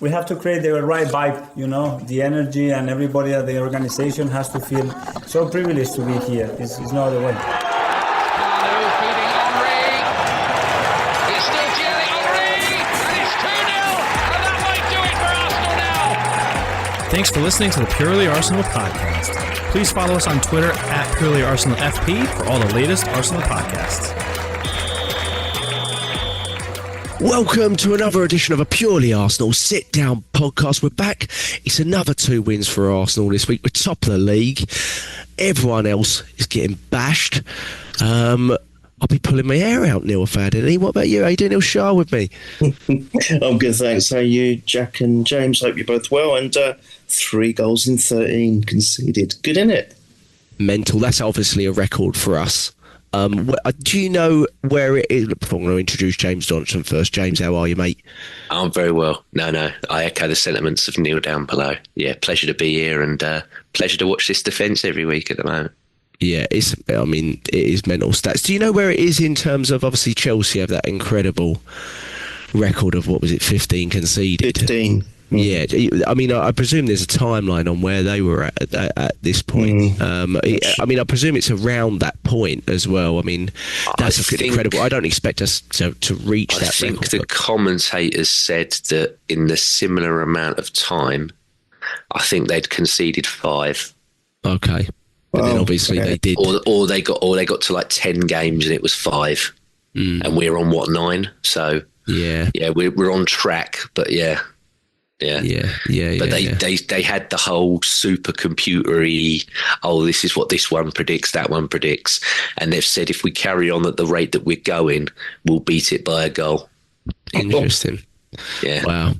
we have to create the right vibe, you know, the energy, and everybody at the organization has to feel so privileged to be here. It's no other way. Thanks for listening to the Purely Arsenal podcast. Please follow us on Twitter at Purely Arsenal FP for all the latest Arsenal podcasts. Welcome to another edition of a Purely Arsenal sit-down podcast. We're back. It's another 2 wins for Arsenal this week. We're top of the league. Everyone else is getting bashed. I'll be pulling my hair out, Neil Shah. What about you? How you doing, Neil Shah, with me? I'm good, thanks. How are you, Jack and James? Hope you're both well. And 3 goals in 13 conceded. Good, innit? Mental. That's obviously a record for us. Do you know where it is? I'm going to introduce James Johnstone first. James, how are you, mate? I'm very well. No. I echo the sentiments of Neil down below. Yeah, pleasure to be here and pleasure to watch this defence every week at the moment. Yeah, it is mental stats. Do you know where it is in terms of, obviously, Chelsea have that incredible record of, 15 conceded? 15. Yeah, I mean, I presume there's a timeline on where they were at this point. I presume it's around that point as well. I mean, that's incredible. I don't expect us to reach that record. I think the commentators said that in the similar amount of time, I think they'd conceded 5. Okay. But then obviously they did, or they got to like 10 games and it was 5, and we're on 9. So we're on track. But yeah. But they had the whole supercomputery. Oh, this is what this one predicts, that one predicts, and they've said if we carry on at the rate that we're going, we'll beat it by a goal. Interesting. Yeah. Wow.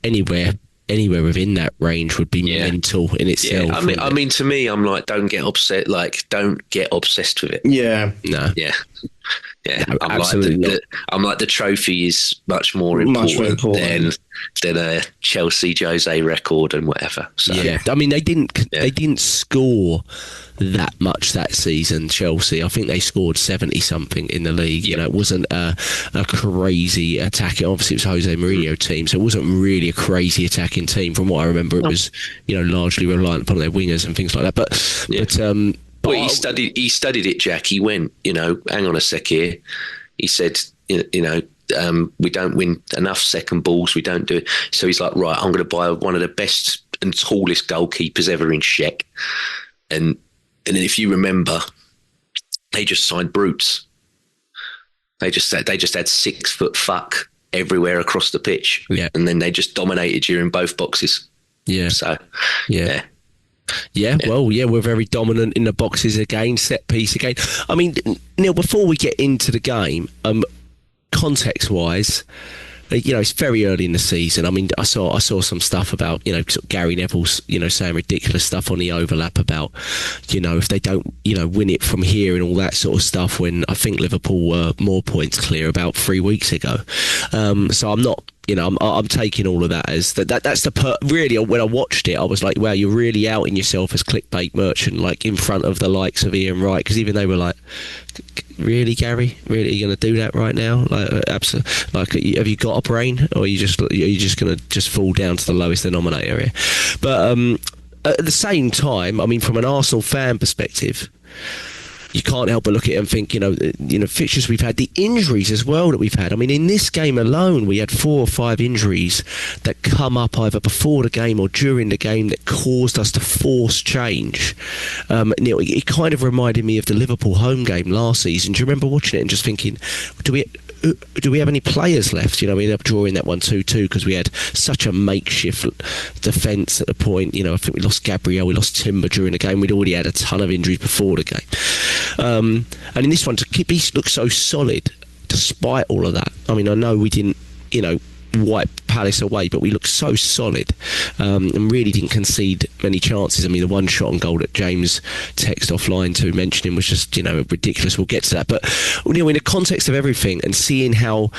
Anywhere within that range would be mental in itself. Yeah, I mean, to me, I'm like, don't get upset. Like, don't get obsessed with it. Yeah, no, yeah. No, absolutely. I'm like the trophy is much more important than a Chelsea Jose record and whatever. So, yeah, I mean, they didn't score that much that season. Chelsea, I think they scored 70 something in the league. You know, it wasn't a crazy attacking. Obviously, it was Jose Mourinho team, so it wasn't really a crazy attacking team. From what I remember, it was largely reliant upon their wingers and things like that. But he studied it, Jack. He went, hang on a sec here. He said, we don't win enough second balls. We don't do it. So he's like, right, I'm going to buy one of the best and tallest goalkeepers ever in Czech. And then if you remember, they just signed brutes. They just had 6-foot fuck everywhere across the pitch. Yeah. And then they just dominated you in both boxes. Yeah. So, yeah. Well, we're very dominant in the boxes again, set piece again. I mean, Neil, before we get into the game, context-wise, it's very early in the season. I mean, I saw some stuff about, sort of Gary Neville's, saying ridiculous stuff on the overlap about, if they don't, win it from here and all that sort of stuff, when I think Liverpool were more points clear about 3 weeks ago. So I'm not, I'm taking all of that as that's really, when I watched it, I was like, wow, you're really outing yourself as clickbait merchant, like in front of the likes of Ian Wright, because even they were like, really, Gary, really, are you going to do that right now? Like, absolutely. Like, have you got a brain, or are you just going to just fall down to the lowest denominator here? But at the same time, I mean, from an Arsenal fan perspective, you can't help but look at it and think, fixtures we've had, the injuries as well that we've had. I mean, in this game alone, we had 4 or 5 injuries that come up either before the game or during the game that caused us to force change. It kind of reminded me of the Liverpool home game last season. Do you remember watching it and just thinking, do we have any players left? We ended up drawing that 1-2 because we had such a makeshift defence at the point. I think we lost Gabriel, we lost Timber during the game. We'd already had a ton of injuries before the game. And in this one, to look so solid despite all of that. I mean, I know we didn't, wipe Palace away, but we looked so solid and really didn't concede many chances. I mean, the one shot on goal that James texted offline to mention him was just, ridiculous. We'll get to that. But, in the context of everything and seeing how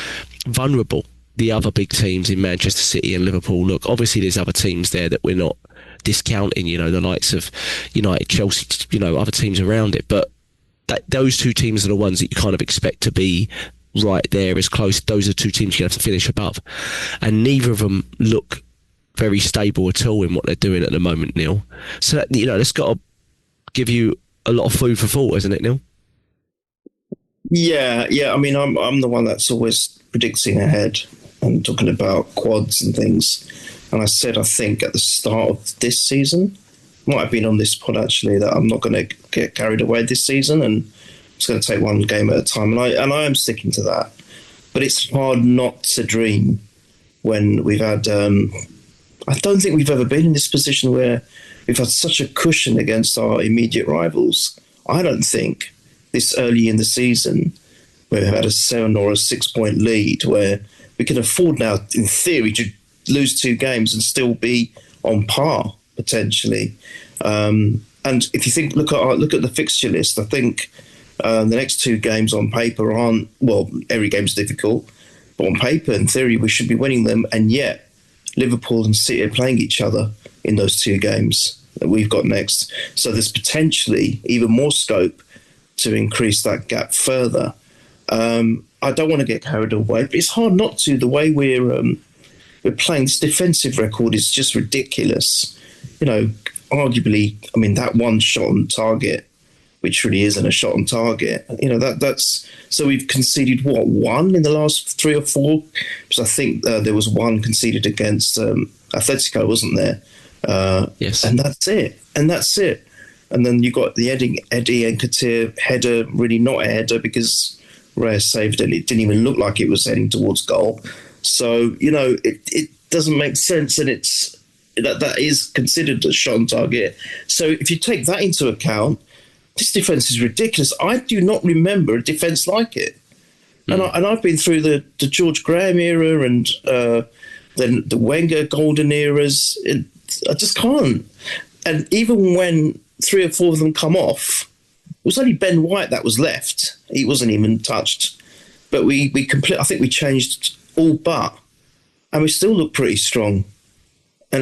vulnerable the other big teams in Manchester City and Liverpool look, obviously there's other teams there that we're not discounting, the likes of United, Chelsea, other teams around it. But those 2 teams are the ones that you kind of expect to be right there as close. Those are 2 teams you have to finish above, and neither of them look very stable at all in what they're doing at the moment, Neil. So that, that's got to give you a lot of food for thought, hasn't it, Neil? Yeah. I mean, I'm the one that's always predicting ahead and talking about quads and things. And I said, I think at the start of this season, might have been on this pod actually, that I'm not going to get carried away this season and it's going to take one game at a time. And I am sticking to that. But it's hard not to dream when we've had... I don't think we've ever been in this position where we've had such a cushion against our immediate rivals. I don't think this early in the season, where we've had a 7 or a 6 point lead, where we can afford now, in theory, to lose 2 games and still be on par potentially. And if you think, look at the fixture list, I think the next 2 games on paper aren't, well, every game's difficult, but on paper, in theory, we should be winning them, and yet Liverpool and City are playing each other in those 2 games that we've got next. So there's potentially even more scope to increase that gap further. I don't want to get carried away, but it's hard not to. The way we're playing, this defensive record is just ridiculous. Arguably, I mean, that one shot on target, which really isn't a shot on target. That's so we've conceded 1 in the last 3 or 4. Because I think there was 1 conceded against Atletico, wasn't there? Yes. And that's it. And then you got the Eddie Nketiah header, really not a header because Reyes saved it. It didn't even look like it was heading towards goal. So it doesn't make sense, and it's that is considered a shot on target. So if you take that into account, this defence is ridiculous. I do not remember a defence like it. And I've been through the George Graham era and then the Wenger golden eras. I just can't. And even when 3 or 4 of them come off, it was only Ben White that was left. He wasn't even touched. But I think we changed all but, and we still look pretty strong.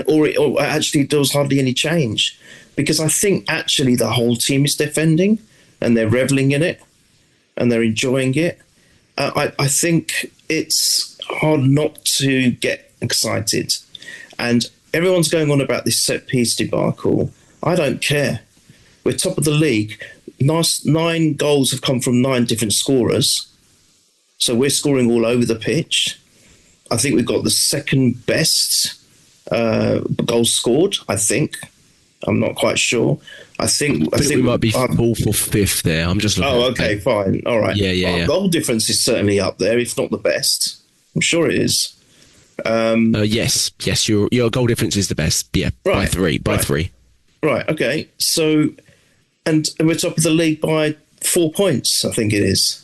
Or actually, there was hardly any change. Because I think actually the whole team is defending and they're reveling in it and they're enjoying it. I think it's hard not to get excited. And everyone's going on about this set-piece debacle. I don't care. We're top of the league. 9 goals have come from 9 different scorers. So we're scoring all over the pitch. I think we've got the second best goals scored, I think. I'm not quite sure. I think we might be 4th or 5th there. I'm just looking. Oh, okay, fine. All right. Yeah. Goal difference is certainly up there, if not the best. I'm sure it is. Yes. Your goal difference is the best. Yeah, right. by 3. Right. Okay. So, and we're top of the league by 4 points. I think it is.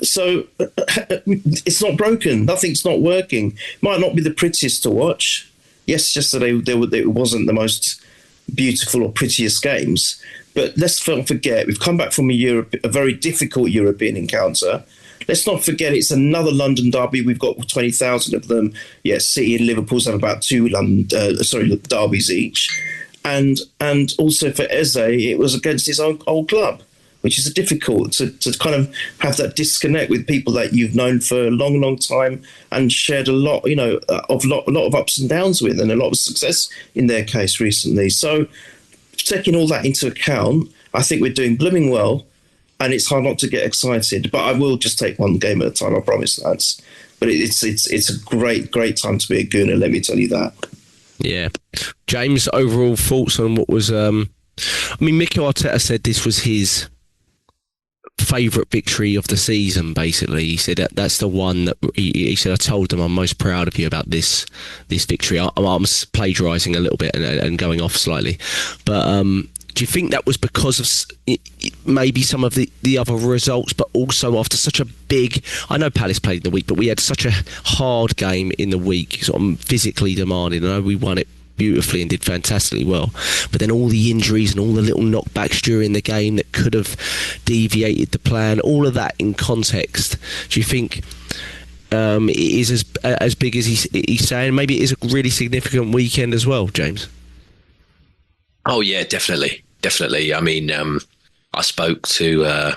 So it's not broken. Nothing's not working. Might not be the prettiest to watch. Yes, yesterday it wasn't the most beautiful or prettiest games, but let's not forget we've come back from a very difficult European encounter. Let's not forget it's another London derby. We've got 20,000 of them. Yes, City and Liverpool's have about 2 derbies each, and also for Eze, it was against his own old club, which is difficult to kind of have that disconnect with people that you've known for a long, long time and shared a lot, a lot of ups and downs with, and a lot of success in their case recently. So taking all that into account, I think we're doing blooming well, and it's hard not to get excited. But I will just take one game at a time, I promise, lads. But it's a great time to be a Gooner, let me tell you that. Yeah. James, overall thoughts on what was... Mikel Arteta said this was his favourite victory of the season, basically. He said that's the one that he said, I told them I'm most proud of you about this victory. I'm plagiarising a little bit and going off slightly, but do you think that was because of maybe some of the other results, but also after such a big... I know Palace played in the week, but we had such a hard game in the week, sort of physically demanding. I know we won it beautifully and did fantastically well, but then all the injuries and all the little knockbacks during the game that could have deviated the plan, all of that in context, do you think it is as big as he's saying? Maybe it is a really significant weekend as well, James? Oh yeah, definitely. I mean, I spoke to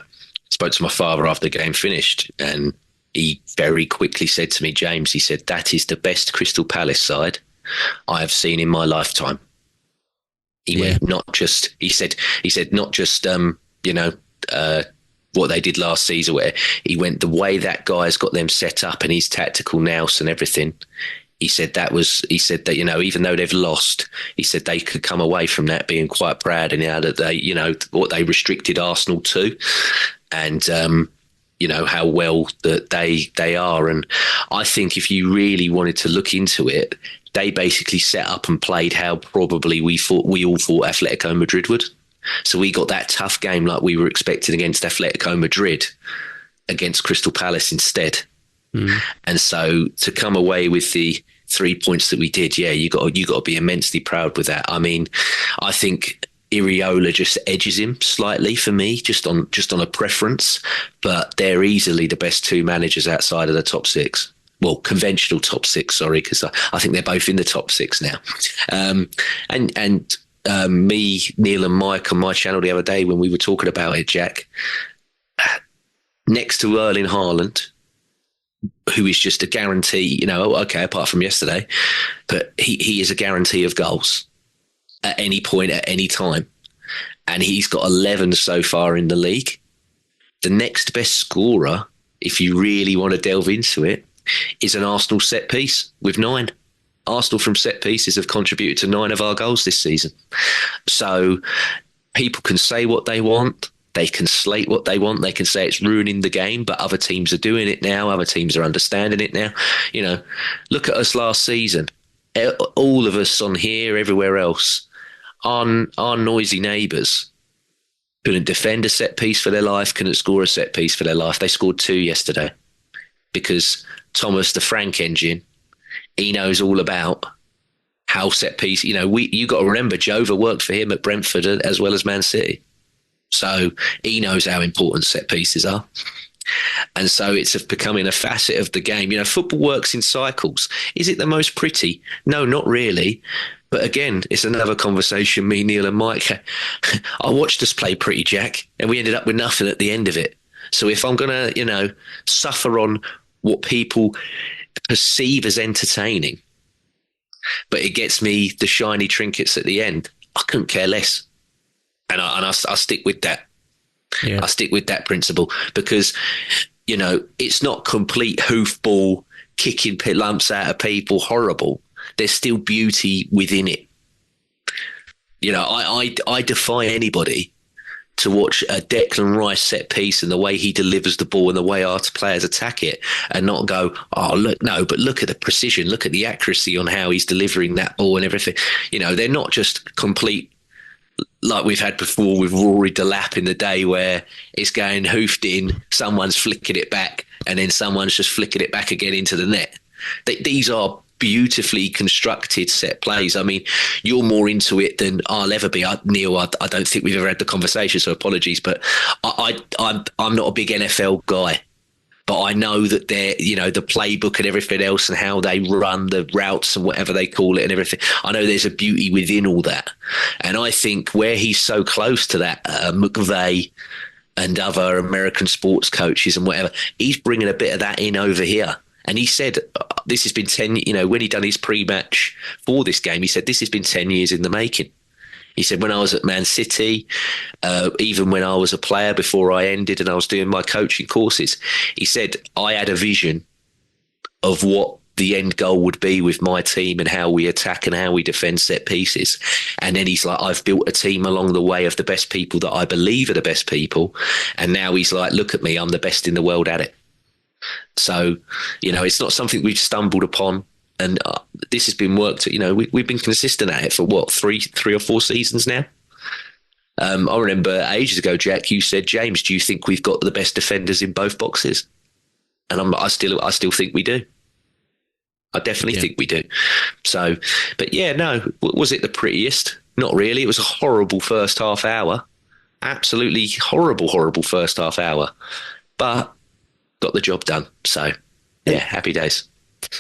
my father after the game finished, and he very quickly said to me, James, he said, that is the best Crystal Palace side I have seen in my lifetime. He went, he said, not just, what they did last season, where he went, the way that guy's got them set up and his tactical nous and everything. He said that, even though they've lost, he said they could come away from that being quite proud, and that they, what they restricted Arsenal to, and, how well that they are. And I think if you really wanted to look into it, they basically set up and played how probably we all thought Atletico Madrid would. So we got that tough game like we were expecting against Atletico Madrid against Crystal Palace instead. And so to come away with the 3 points that we did, you got to be immensely proud with that. I mean, I think Iriola just edges him slightly for me, just on a preference, but they're easily the best two managers outside of the top six. Well, conventional top six, sorry, because I think they're both in the top six now. Me, Neil and Mike on my channel the other day when we were talking about it, Jack, next to Erling Haaland, who is just a guarantee, okay, apart from yesterday, but he is a guarantee of goals at any point, at any time. And he's got 11 so far in the league. The next best scorer, if you really want to delve into it, is an Arsenal set piece with 9. Arsenal from set pieces have contributed to 9 of our goals this season. So people can say what they want. They can slate what they want. They can say it's ruining the game, but other teams are doing it now. Other teams are understanding it now. Look at us last season. All of us on here, everywhere else, our noisy neighbours couldn't defend a set piece for their life, couldn't score a set piece for their life. They scored 2 yesterday because Thomas, the Frank engine, he knows all about how set piece, you got to remember Jova worked for him at Brentford as well as Man City. So he knows how important set pieces are. And so it's becoming a facet of the game. Football works in cycles. Is it the most pretty? No, not really. But again, it's another conversation, me, Neil and Mike. I watched us play pretty, Jack, and we ended up with nothing at the end of it. So if I'm going to, suffer on what people perceive as entertaining, but it gets me the shiny trinkets at the end, I couldn't care less. And I stick with that. Yeah. I stick with that principle because, it's not complete hoofball, kicking lumps out of people, horrible. There's still beauty within it. I defy anybody to watch a Declan Rice set piece and the way he delivers the ball and the way our players attack it and not go, but look at the precision, look at the accuracy on how he's delivering that ball and everything. They're not just complete, like we've had before with Rory Delap in the day where it's going hoofed in, someone's flicking it back and then someone's just flicking it back again into the net. These are beautifully constructed set plays. I mean, you're more into it than I'll ever be. Neil, I don't think we've ever had the conversation, so apologies, but I'm not a big NFL guy. But I know that they're, the playbook and everything else and how they run the routes and whatever they call it and everything. I know there's a beauty within all that. And I think where he's so close to that, McVay and other American sports coaches and whatever, he's bringing a bit of that in over here. And he said, this has been 10, when he done his pre-match for this game, he said, this has been 10 years in the making. He said, when I was at Man City, even when I was a player before I ended and I was doing my coaching courses, he said, I had a vision of what the end goal would be with my team and how we attack and how we defend set pieces. And then he's like, I've built a team along the way of the best people that I believe are the best people. And now he's like, look at me, I'm the best in the world at it. So, it's not something we've stumbled upon. And this has been worked, we've been consistent at it for what, three or four seasons now? I remember ages ago, Jack, you said, James, do you think we've got the best defenders in both boxes? And I still think we do. I definitely think we do. So, but was it the prettiest? Not really. It was a horrible first half hour. Absolutely horrible first half hour. But got the job done. So, happy days.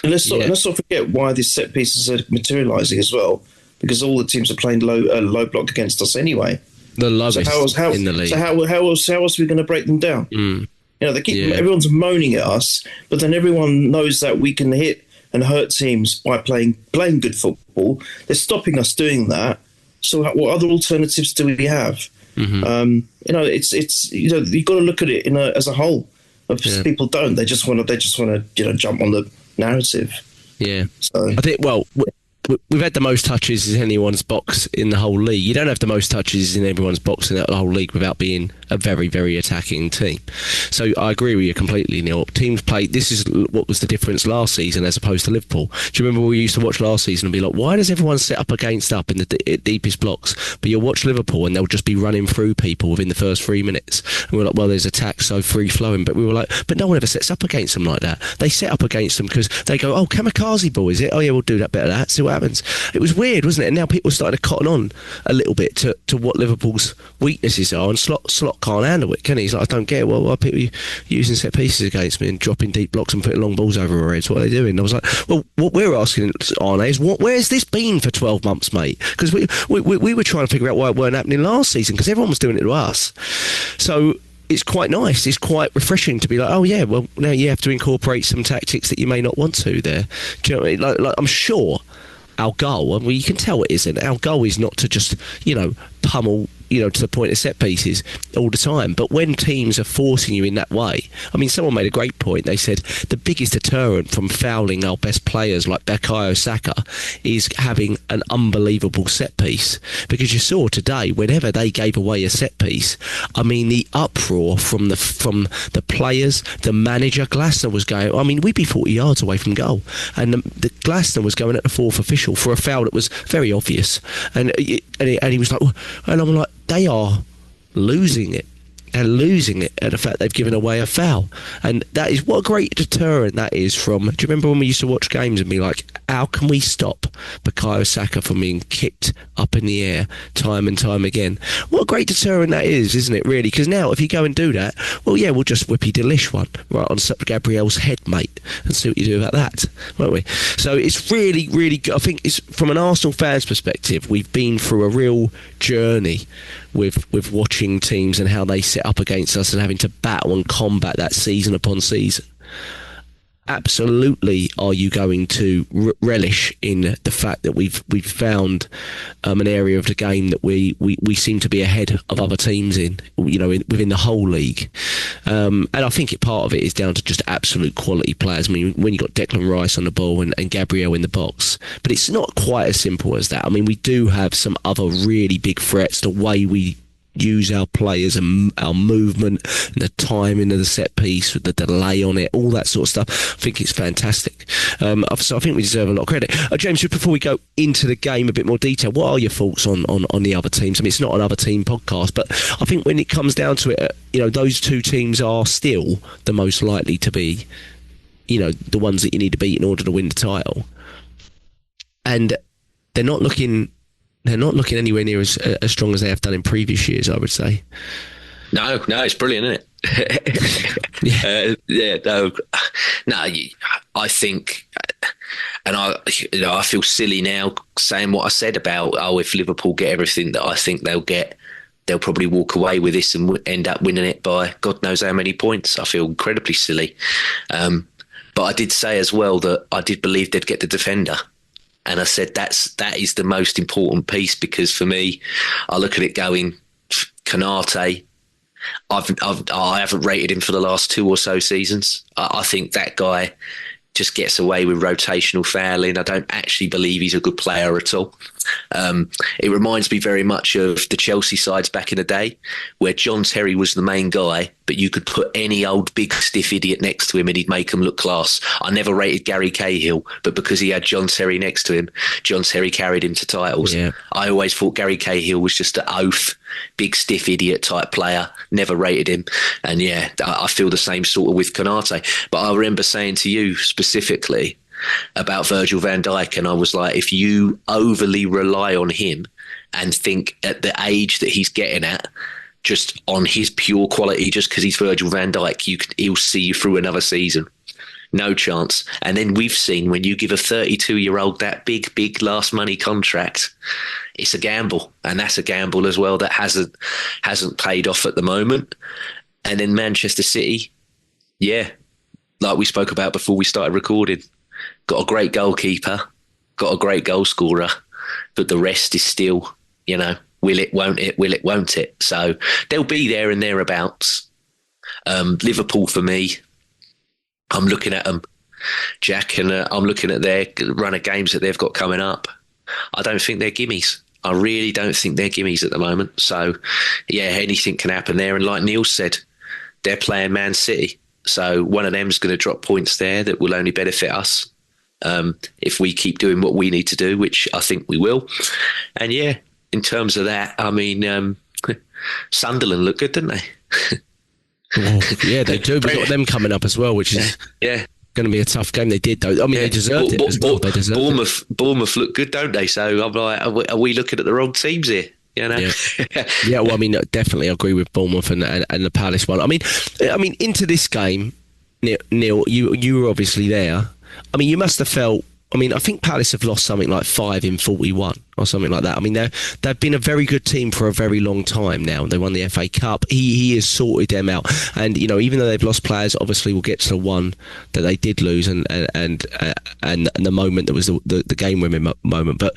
And let's not forget why these set pieces are materialising as well, because all the teams are playing low block against us anyway. The lowest in the league. So how else are we going to break them down? They keep everyone's moaning at us, but then everyone knows that we can hit and hurt teams by playing good football. They're stopping us doing that. So what other alternatives do we have? It's you've got to look at it as a whole. People don't. They just want to jump on the narrative. Yeah. So I think we've had the most touches in anyone's box in the whole league. You don't have the most touches in everyone's box in the whole league without being a very, very attacking team. So I agree with you completely, Neil. Teams play. This is what was the difference last season as opposed to Liverpool. Do you remember we used to watch last season and be like, why does everyone set up against up in the deepest blocks? But you'll watch Liverpool and they'll just be running through people within the first 3 minutes. And we're like, well, there's attack so free flowing. But we were like, but no one ever sets up against them like that. They set up against them because they go, oh, kamikaze ball, is it? Oh yeah, we'll do that bit of that. See what happens. It was weird, wasn't it? And now people are starting to cotton on a little bit to what Liverpool's weaknesses are, and Slot can't handle it, can he? He's like, I don't get it. Well, why are people using set pieces against me and dropping deep blocks and putting long balls over our heads? What are they doing? And I was like, well, what we're asking, Arne, is where's this been for 12 months, mate? Because we were trying to figure out why it weren't happening last season, because everyone was doing it to us. So it's quite nice. It's quite refreshing to be like, oh yeah, well, now you have to incorporate some tactics that you may not want to there. Do you know what I mean? Like I'm sure our goal, and you can tell it isn't, our goal is not to just, pummel, to the point of set pieces all the time. But when teams are forcing you in that way, I mean, someone made a great point. They said the biggest deterrent from fouling our best players like Bukayo Saka is having an unbelievable set piece. Because you saw today, whenever they gave away a set piece, I mean, the uproar from the players, the manager, Glasner was going, I mean, we'd be 40 yards away from goal. And the Glasner was going at the fourth official for a foul that was very obvious. And he was like, and I'm like, they are losing it. They're losing it at the fact they've given away a foul. And that is, what a great deterrent that is from, do you remember when we used to watch games and be like, how can we stop Bukayo Saka from being kicked up in the air time and time again? What a great deterrent that is, isn't it, really? Because now if you go and do that, well, yeah, we'll just whippy delish one right on Gabriel's head, mate, and see what you do about that, won't we? So it's really, really good. I think it's, from an Arsenal fan's perspective, we've been through a real journey with watching teams and how they set up against us and having to battle and combat that season upon season. Absolutely, are you going to relish in the fact that we've found an area of the game that we seem to be ahead of other teams in, within the whole league, and I think part of it is down to just absolute quality players. I mean, when you got Declan Rice on the ball and Gabriel in the box, but it's not quite as simple as that. I mean, we do have some other really big threats. The way we use our players and our movement and the timing of the set piece with the delay on it, all that sort of stuff. I think it's fantastic. So I think we deserve a lot of credit. James, just before we go into the game a bit more detail, what are your thoughts on the other teams? I mean, it's not an other team podcast, but I think when it comes down to it, those two teams are still the most likely to be, the ones that you need to beat in order to win the title. And they're not looking anywhere near as strong as they have done in previous years, I would say. No, it's brilliant, isn't it? I think, and I feel silly now saying what I said about, if Liverpool get everything that I think they'll get, they'll probably walk away with this and end up winning it by God knows how many points. I feel incredibly silly. But I did say as well that I did believe they'd get the defender. And I said that is the most important piece, because for me, I look at it going, Konate, I haven't rated him for the last 2 or so seasons. I think that guy just gets away with rotational fouling. I don't actually believe he's a good player at all. It reminds me very much of the Chelsea sides back in the day, where John Terry was the main guy, but you could put any old big stiff idiot next to him and he'd make him look class. I never rated Gary Cahill, but because he had John Terry next to him, John Terry carried him to titles. Yeah. I always thought Gary Cahill was just an oaf, big stiff idiot type player. Never rated him. And yeah, I feel the same sort of with Konate. But I remember saying to you specifically about Virgil van Dijk, and I was like, if you overly rely on him and think at the age that he's getting at, just on his pure quality, just because he's Virgil van Dijk, he'll see you through another season. No chance. And then we've seen, when you give a 32-year-old that big last money contract, it's a gamble, and that's a gamble as well that hasn't paid off at the moment. And then Manchester City, Yeah, like we spoke about before we started recording. Got a great goalkeeper, got a great goal scorer, but the rest is still, will it, won't it, will it, won't it? So they'll be there and thereabouts. Liverpool, for me, I'm looking at them, Jack, and I'm looking at their run of games that they've got coming up. I don't think they're gimmies. I really don't think they're gimmies at the moment. So, yeah, anything can happen there. And like Neil said, they're playing Man City. So one of them's going to drop points there that will only benefit us if we keep doing what we need to do, which I think we will. And, yeah, in terms of that, I mean, Sunderland look good, didn't they? Well, yeah, they do. We've got them coming up as well, which is going to be a tough game. They did, though. I mean, they deserved it as well. They deserved Bournemouth look good, don't they? So I'm like, are we looking at the wrong teams here? Yeah. Yeah, well, I mean, definitely I agree with Bournemouth and the Palace one. I mean, into this game, Neil, you were obviously there. I mean, you must have felt. I mean, I think Palace have lost something like 5 in 41 or something like that. I mean, they've been a very good team for a very long time now. They won the FA Cup. He has sorted them out. And, even though they've lost players, obviously we'll get to the one that they did lose and the moment that was the game-winning moment. But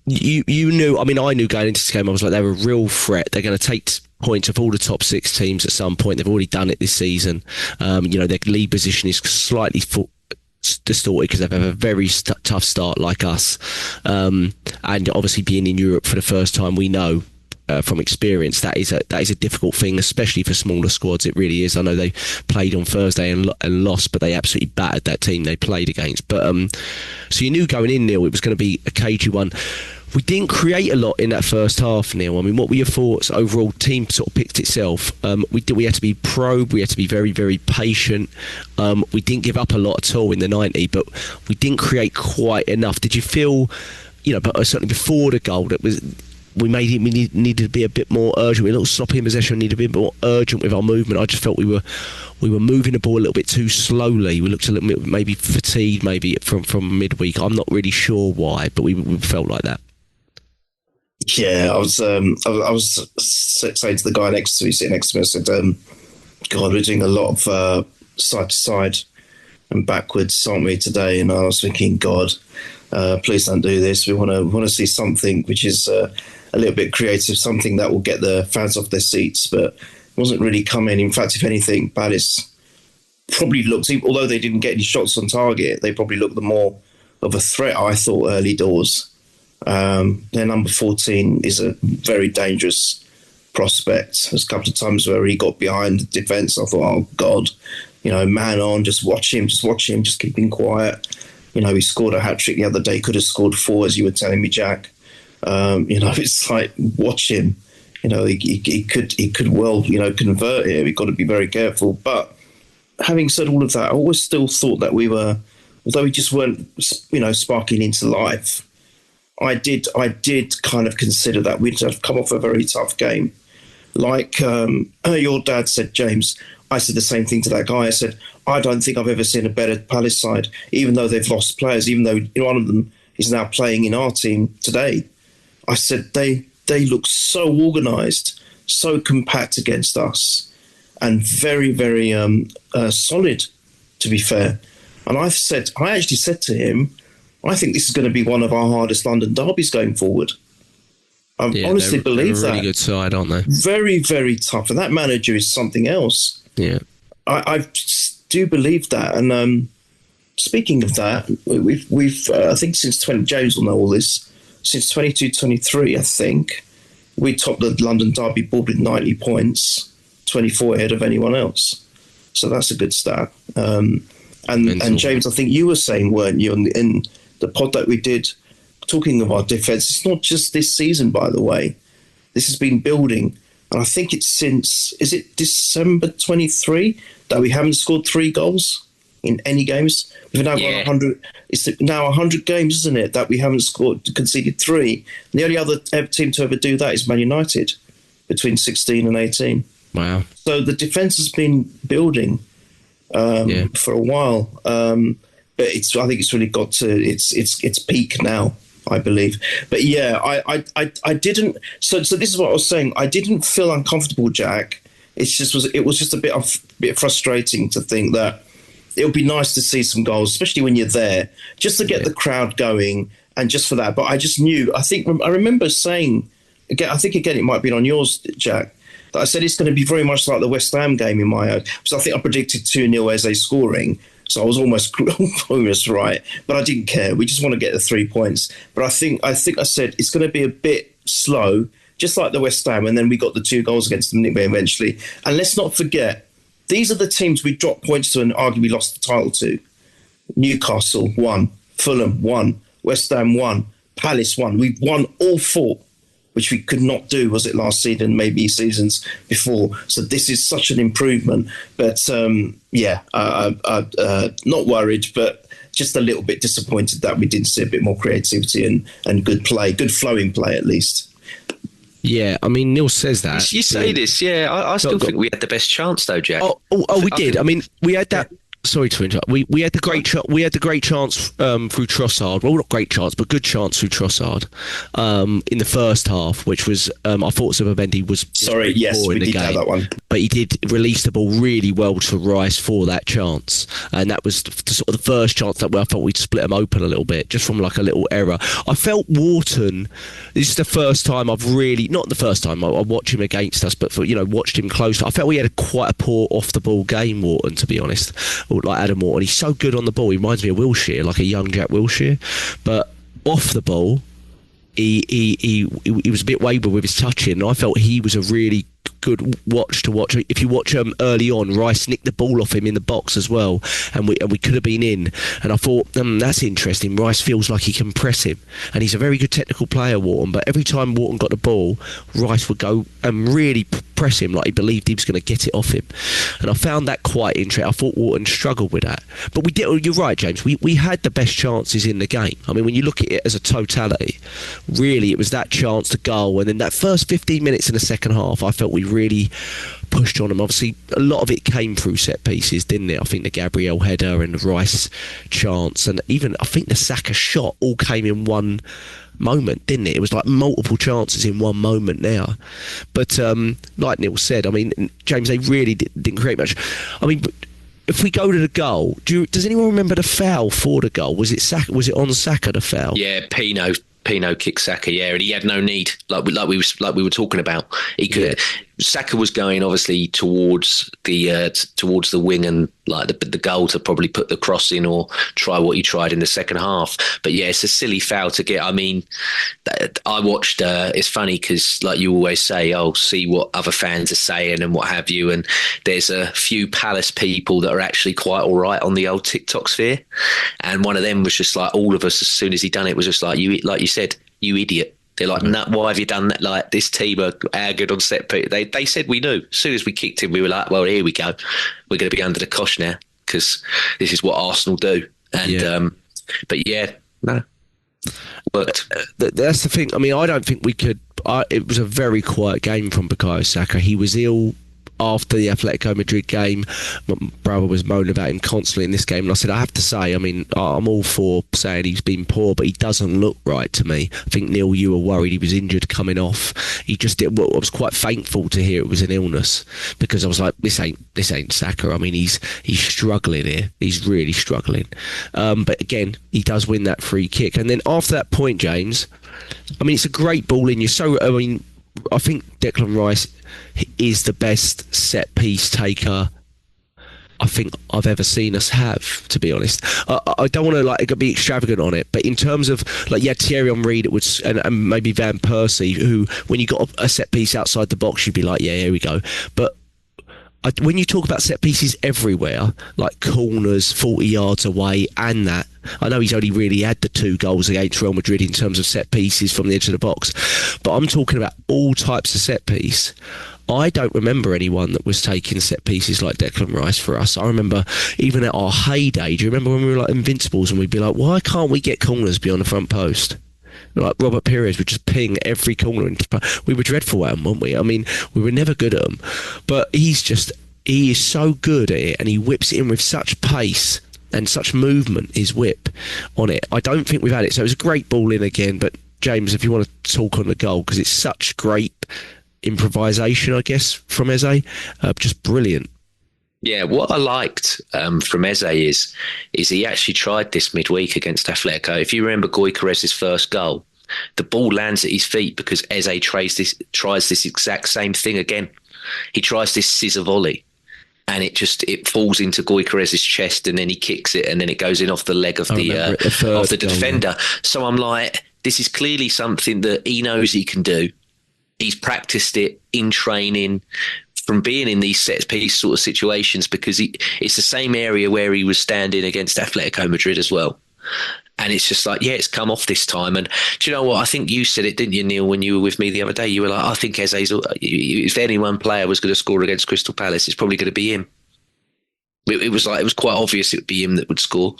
you knew, I mean, I knew going into this game, I was like, they're a real threat. They're going to take points of all the top 6 teams at some point. They've already done it this season. Their lead position is slightly distorted because they've had a very tough start like us, and obviously being in Europe for the first time, we know from experience that is a difficult thing, especially for smaller squads. It really is. I know they played on Thursday and lost, but they absolutely battered that team they played against. But so you knew going in, Neil, it was going to be a cagey one. We didn't create a lot in that first half, Neil. I mean, what were your thoughts? Overall, team sort of picked itself. We had to be probed. We had to be very, very patient. We didn't give up a lot at all in the 90, but we didn't create quite enough. Did you feel, but certainly before the goal, we needed to be a bit more urgent. We were a little sloppy in possession. Needed to be a bit more urgent with our movement. I just felt we were moving the ball a little bit too slowly. We looked a little bit maybe fatigued, maybe from midweek. I'm not really sure why, but we felt like that. Yeah, I was saying to the guy next to me, sitting next to me, I said, God, we're doing a lot of side to side and backwards, aren't we, today? And I was thinking, God, please don't do this. We want to see something which is a little bit creative, something that will get the fans off their seats, but it wasn't really coming. In fact, if anything, Palace probably looked, although they didn't get any shots on target, they probably looked the more of a threat, I thought, early doors. Their number 14 is a very dangerous prospect. There's a couple of times where he got behind the defence. I thought, oh God, man on, just watch him, just keep him quiet. He scored a hat-trick the other day, could have scored 4, as you were telling me, Jack. It's like, watch him. He could well, convert here. We've got to be very careful. But having said all of that, I always still thought that we were, although we just weren't, sparking into life, I did kind of consider that we'd have come off a very tough game. Like your dad said, James, I said the same thing to that guy. I said, I don't think I've ever seen a better Palace side, even though they've lost players, even though one of them is now playing in our team today. I said they look so organised, so compact against us, and very, very solid, to be fair. And I actually said to him, I think this is going to be one of our hardest London derbies going forward. I honestly believe that. They're a really good side, aren't they? Very, very tough. And that manager is something else. Yeah. I do believe that. And speaking of that, we've I think since James will know all this, since 22-23, I think, we topped the London derby board with 90 points, 24 ahead of anyone else. So that's a good stat. And James, I think you were saying, weren't you, in the pod that we did, talking of our defence, it's not just this season, by the way. This has been building. And I think it's since, is it December 23 that we haven't scored 3 goals in any games? We've now got 100. It's now 100 games, isn't it, that we haven't conceded 3. And the only other team to ever do that is Man United between 16 and 18. Wow. So the defence has been building for a while. But I think it's really got to its peak now, I believe. But yeah, I didn't. So this is what I was saying. I didn't feel uncomfortable, Jack, it was just a bit frustrating to think that it would be nice to see some goals, especially when you're there, just to get the crowd going and just for that. But I just knew, I remember saying, again, it might be on yours, Jack, that I said it's going to be very much like the West Ham game in my own. So I think I predicted 2-0 Eze scoring. So I was almost right, but I didn't care. We just want to get the 3 points. But I think I said it's going to be a bit slow, just like the West Ham, and then we got the 2 goals against them eventually. And let's not forget, these are the teams we dropped points to and arguably lost the title to. Newcastle won, Fulham won, West Ham won, Palace won. We won all 4, which we could not do, was it last season, maybe seasons before. So this is such an improvement. But not worried, but just a little bit disappointed that we didn't see a bit more creativity and good play, good flowing play at least. Yeah, I mean, Neil says that. You say this, yeah. I still think we had the best chance, though, Jack. We did. I mean, we had that. Sorry to interrupt. We had the great chance through Trossard. Well, not great chance, but good chance through Trossard in the first half, which was I thought Zubimendi was sorry. Yes, we did have that one, but he did release the ball really well to Rice for that chance, and that was sort of the first chance that I thought we'd split them open a little bit, just from like a little error. I felt Wharton. This is the first time I've really, not the first time I watched him against us, but watched him close. I felt we had quite a poor off the ball game, Wharton, to be honest. Like Adam Wharton, he's so good on the ball. He reminds me of Wilshere, like a young Jack Wilshere. But off the ball, he was a bit wayward with his touching. And I felt he was a really good watch to watch. If you watch early on, Rice nicked the ball off him in the box as well, and we could have been in. And I thought, that's interesting. Rice feels like he can press him, and he's a very good technical player, Wharton. But every time Wharton got the ball, Rice would go and really press him like he believed he was going to get it off him. And I found that quite interesting. I thought Wharton struggled with that, but we did. You're right, James. We had the best chances in the game. I mean, when you look at it as a totality, really, it was that chance to goal, and then that first 15 minutes in the second half, I felt we really pushed on them. Obviously, a lot of it came through set pieces, didn't it? I think the Gabriel header and the Rice chance, and even I think the Saka shot all came in one moment, didn't it? It was like multiple chances in one moment now. But like Neil said, I mean, James, they really didn't create much. I mean, if we go to the goal, does anyone remember the foul for the goal? Was it Saka? Was it on Saka, the foul? Yeah, Pino kicked Saka, yeah, and he had no need, like we were talking about. He could. Yeah. Saka was going obviously towards the wing and like the goal to probably put the cross in or try what he tried in the second half. But yeah, it's a silly foul to get. I mean, I watched. It's funny because like you always say, see what other fans are saying and what have you. And there's a few Palace people that are actually quite all right on the old TikTok sphere. And one of them was just like, all of us, as soon as he done it, was just like, you said, you idiot. They're like, no, why have you done that? Like, this team are good on set piece. They said we knew. As soon as we kicked him, we were like, well, here we go. We're going to be under the cosh now because this is what Arsenal do. And but yeah, no. But that's the thing. I mean, I don't think we could. It was a very quiet game from Bukayo Saka. He was ill after the Atletico Madrid game. My brother was moaning about him constantly in this game, and I said, I have to say, I mean, I'm all for saying he's been poor, but he doesn't look right to me. I think, Neil, you were worried he was injured coming off. He just did. Well, I was quite thankful to hear it was an illness, because I was like, this ain't Saka. I mean, he's struggling here. He's really struggling. But again, he does win that free kick, and then after that point, James, I mean, it's a great ball in. I think Declan Rice is the best set piece taker I think I've ever seen us have, to be honest. I don't want to be extravagant on it, but in terms of Thierry Henry and maybe Van Persie, who when you got a set piece outside the box, you'd be like, yeah, here we go. But when you talk about set pieces everywhere, like corners 40 yards away and that, I know he's only really had the 2 goals against Real Madrid in terms of set pieces from the edge of the box, but I'm talking about all types of set piece. I don't remember anyone that was taking set pieces like Declan Rice for us. I remember even at our heyday, do you remember when we were like invincibles and we'd be like, why can't we get corners beyond the front post? Like Robert Pires would just ping every corner. We were dreadful at them, weren't we? I mean, we were never good at them. But he is so good at it, and he whips it in with such pace and such movement, his whip on it. I don't think we've had it. So it was a great ball in again. But James, if you want to talk on the goal, because it's such great improvisation, I guess, from Eze. Just brilliant. Yeah, what I liked from Eze is he actually tried this midweek against Atletico. If you remember Gyökeres's first goal, the ball lands at his feet because Eze tries this exact same thing again. He tries this scissor volley, and it falls into Gyökeres's chest, and then he kicks it, and then it goes in off the leg of the defender. So I'm like, this is clearly something that he knows he can do. He's practiced it in training from being in these set piece sort of situations, because it's the same area where he was standing against Atletico Madrid as well. And it's just like, yeah, it's come off this time. And do you know what? I think you said it, didn't you, Neil, when you were with me the other day? You were like, I think Eze's, if any one player was going to score against Crystal Palace, it's probably going to be him. It was quite obvious it would be him that would score.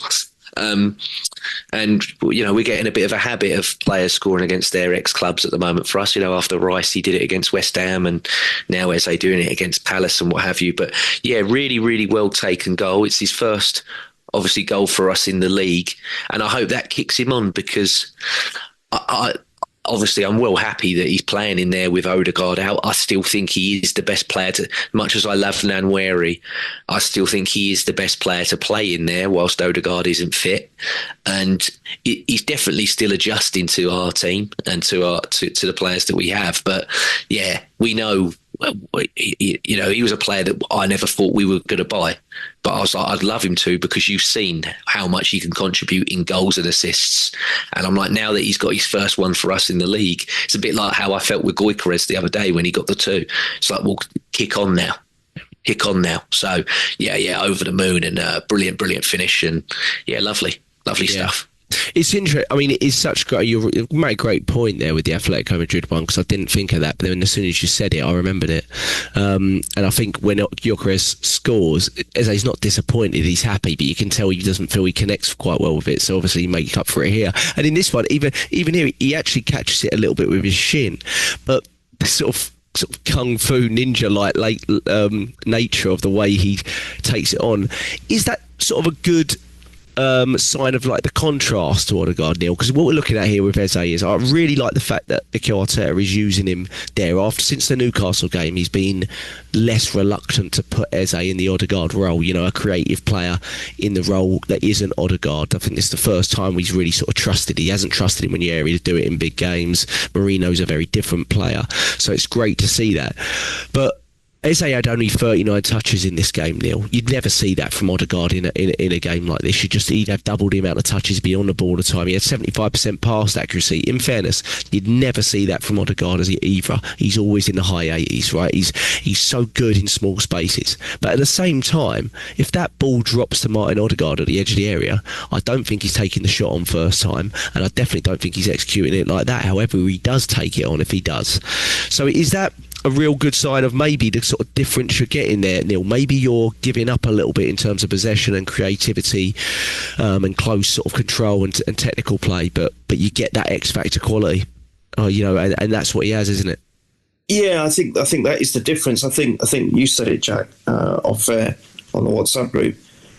And, you know, we're getting a bit of a habit of players scoring against their ex-clubs at the moment for us. You know, after Rice, he did it against West Ham, and now Eze doing it against Palace and what have you. But, yeah, really, really well taken goal. It's his first, obviously, goal for us in the league. And I hope that kicks him on, because obviously, I'm well happy that he's playing in there with Odegaard out. I still think he is the best player much as I love Nwaneri, I still think he is the best player to play in there whilst Odegaard isn't fit. And he's definitely still adjusting to our team and to the players that we have. But yeah, we know, you know, he was a player that I never thought we were going to buy. But I was like, I'd love him to, because you've seen how much he can contribute in goals and assists. And I'm like, now that he's got his first one for us in the league, it's a bit like how I felt with Gyökeres the other day when he got the 2. It's like, well, kick on now. So, yeah, over the moon, and brilliant finish. And, yeah, lovely stuff. It's interesting. I mean, it is such great. You made a great point there with the Atletico Madrid one, because I didn't think of that, but then as soon as you said it, I remembered it. And I think when Gyökeres scores, Eze's not disappointed. He's happy, but you can tell he doesn't feel he connects quite well with it. So obviously, he makes up for it here. And in this one, even here, he actually catches it a little bit with his shin, but the sort of kung fu ninja like nature of the way he takes it on, is that sort of a good sign of like the contrast to Odegaard, Neil? Because what we're looking at here with Eze is, I really like the fact that Mikel Arteta is using him there. Since the Newcastle game, he's been less reluctant to put Eze in the Odegaard role, you know, a creative player in the role that isn't Odegaard. I think this is the first time he's really sort of trusted. He hasn't trusted him in the area to do it in big games. Marino's a very different player, so it's great to see that. But Eze had only 39 touches in this game, Neil. You'd never see that from Odegaard in a game like this. He'd have doubled the amount of touches, be on the ball all the time. He had 75% pass accuracy. In fairness, you'd never see that from Odegaard either. He's always in the high 80s, right? He's so good in small spaces. But at the same time, if that ball drops to Martin Odegaard at the edge of the area, I don't think he's taking the shot on first time, and I definitely don't think he's executing it like that. However, he does take it on if he does. So is that a real good sign of maybe the sort of difference you're getting there, Neil? Maybe you're giving up a little bit in terms of possession and creativity, and close sort of control and technical play, but you get that X factor quality, you know, and that's what he has, isn't it? Yeah, I think that is the difference. I think you said it, Jack, off air on the WhatsApp group.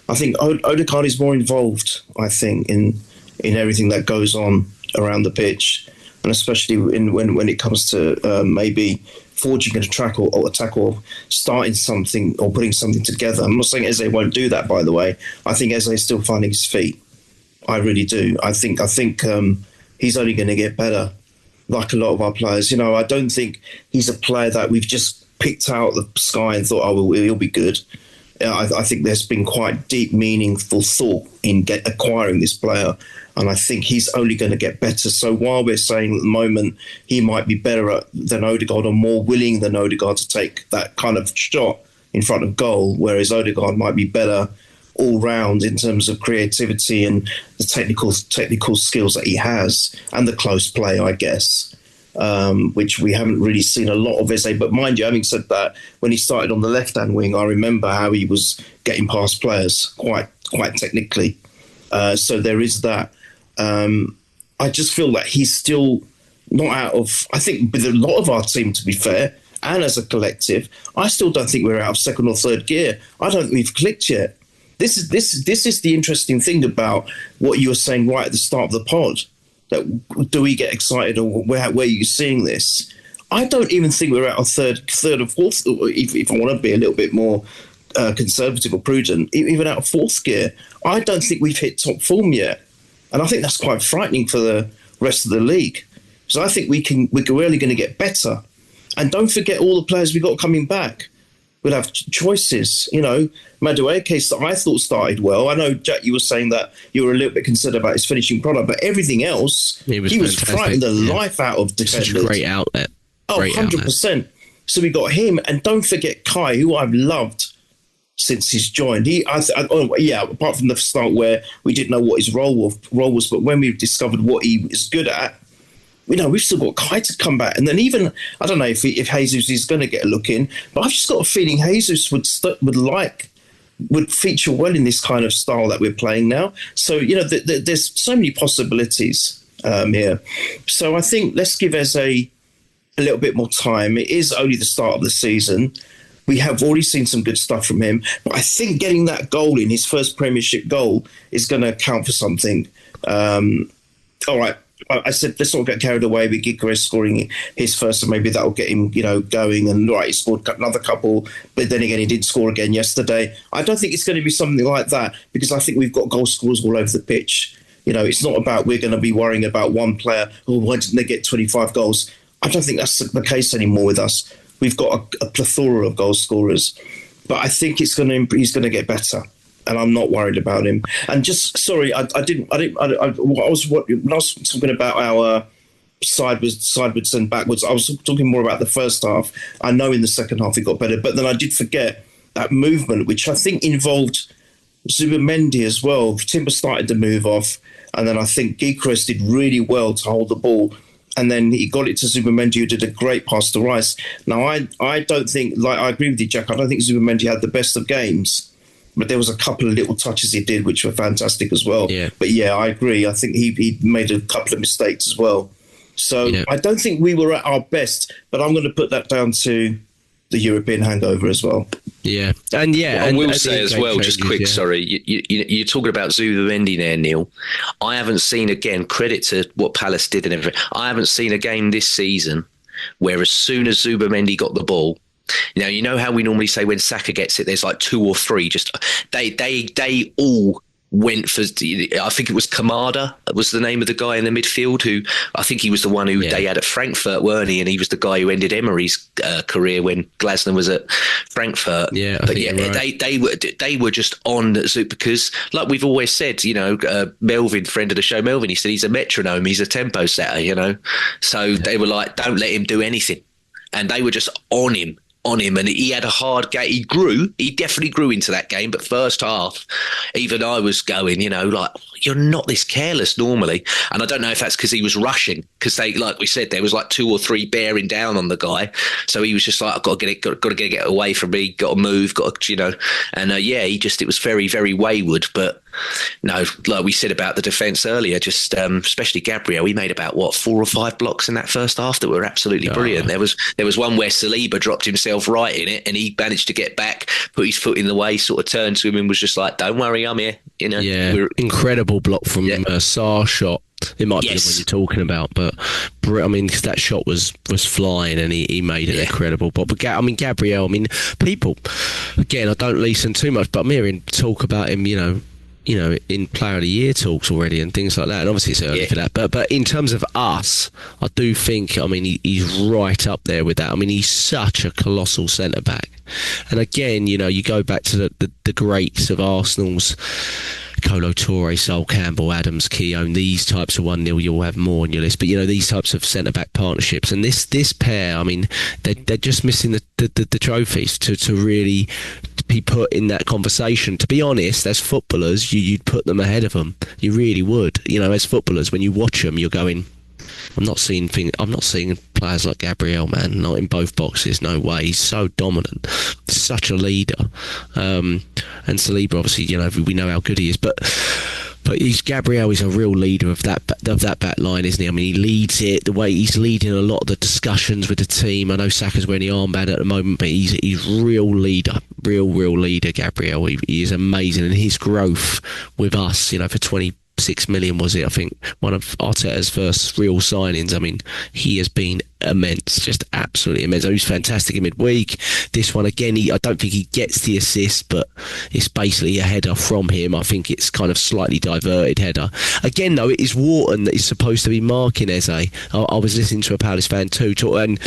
I think Odegaard is more involved, I think, in everything that goes on around the pitch, and especially when it comes to maybe forging a track or attack, or starting something or putting something together. I'm not saying Eze won't do that, by the way. I think Eze is still finding his feet. I really do. I think he's only going to get better, like a lot of our players. You know, I don't think he's a player that we've just picked out of the sky and thought, oh, well, he'll be good. I think there's been quite deep, meaningful thought in acquiring this player, and I think he's only going to get better. So while we're saying at the moment he might be better than Odegaard, or more willing than Odegaard to take that kind of shot in front of goal, whereas Odegaard might be better all round in terms of creativity and the technical skills that he has, and the close play, I guess. Which we haven't really seen a lot of Eze. But mind you, having said that, when he started on the left-hand wing, I remember how he was getting past players quite technically. So there is that. I just feel that he's still not out of... I think with a lot of our team, to be fair, and as a collective, I still don't think we're out of second or third gear. I don't think we've clicked yet. This is the interesting thing about what you were saying right at the start of the pod. That do we get excited, or where are you seeing this? I don't even think we're at our third or fourth, if I want to be a little bit more conservative or prudent, even out of fourth gear. I don't think we've hit top form yet. And I think that's quite frightening for the rest of the league. So I think we're really going to get better. And don't forget all the players we got coming back. We'll have choices. Madueke, that I thought started well. I know, Jack, you were saying that you were a little bit concerned about his finishing product, but everything else, he was frightening the life out of defenders. Such a great outlet. Oh, 100%. So we got him. And don't forget Kai, who I've loved since he's joined. Apart from the start where we didn't know what his role was, but when we discovered what he was good at, we've still got Kai to come back. And then even, I don't know if Jesus is going to get a look in, but I've just got a feeling Jesus would feature well in this kind of style that we're playing now. So, there's so many possibilities here. So I think let's give Eze a little bit more time. It is only the start of the season. We have already seen some good stuff from him, but I think getting that goal in, his first Premiership goal, is going to count for something. All right. I said, let's not get carried away with Gyökeres scoring his first, and maybe that'll get him, going. And he scored another couple, but then again, he did score again yesterday. I don't think it's going to be something like that, because I think we've got goal scorers all over the pitch. It's not about we're going to be worrying about one player. Oh, why didn't they get 25 goals? I don't think that's the case anymore with us. We've got a plethora of goal scorers, but I think he's going to get better. And I'm not worried about him. And just sorry, when I was talking about our sideways and backwards, I was talking more about the first half. I know in the second half it got better, but then I did forget that movement, which I think involved Zubimendi as well. Timber started to move off, and then I think Gyökeres did really well to hold the ball. And then he got it to Zubimendi, who did a great pass to Rice. Now, I don't think, I agree with you, Jack, I don't think Zubimendi had the best of games. But there was a couple of little touches he did, which were fantastic as well. Yeah. But I agree. I think he made a couple of mistakes as well. So I don't think we were at our best, but I'm going to put that down to the European hangover as well. Yeah. And I will say as well, just quick, sorry, you're talking about Zubimendi there, Neil. I haven't seen, again, credit to what Palace did and everything. I haven't seen a game this season where as soon as Zubimendi got the ball, now, you know how we normally say when Saka gets it, there's like two or three. Just they all went for. I think it was Kamada was the name of the guy in the midfield who I think he was the one who they had at Frankfurt, weren't he? And he was the guy who ended Emery's career when Glasner was at Frankfurt. Yeah, but right. they were just on Zoop because, like we've always said, Melvin, friend of the show, Melvin, he said he's a metronome, he's a tempo setter, So they were like, don't let him do anything, and they were just on him, and he had a hard game. He definitely grew into that game, but first half, even I was going, you're not this careless normally. And I don't know if that's because he was rushing, because they, like we said, there was like two or three bearing down on the guy. So he was just like, I've got to get it away from me, got to move, and it was very, very wayward. But no, like we said about the defence earlier, just especially Gabriel, he made about 4 or 5 blocks in that first half that were absolutely brilliant. There was one where Saliba dropped himself right in it, and he managed to get back, put his foot in the way, sort of turned to him and was just like, "Don't worry, I'm here." Incredible block from Sarr shot. It might be the one you're talking about, but I mean, that shot was flying, and he made it incredible. But Gabriel, people, again, I don't listen too much, but I'm hearing talk about him, in Player of the Year talks already and things like that. And obviously it's early for that. But in terms of us, I do think, he's right up there with that. He's such a colossal centre-back. And again, you go back to the greats of Arsenal's Kolo Touré, Sol Campbell, Adams, Keown, these types of 1-0, you'll have more on your list. But, these types of centre-back partnerships. And this pair, they're just missing the trophies to really be put in that conversation. To be honest, as footballers, you'd put them ahead of them. You really would. As footballers, when you watch them, you're going, I'm not seeing players like Gabriel, man, not in both boxes. No way. He's so dominant, such a leader. And Saliba, obviously, we know how good he is, but Gabriel is a real leader of that back line, isn't he? He leads it the way he's leading a lot of the discussions with the team. I know Saka's wearing the armband at the moment, but he's real leader, real leader. Gabriel, he is amazing, and his growth with us, for 20 6 million, was it? I think one of Arteta's first real signings. I mean, he has been immense, just absolutely immense. He was fantastic in midweek. This one again, I don't think he gets the assist, but it's basically a header from him. I think it's kind of slightly diverted header. Again, though, it is Wharton that is supposed to be marking Eze. I was listening to a Palace fan too, and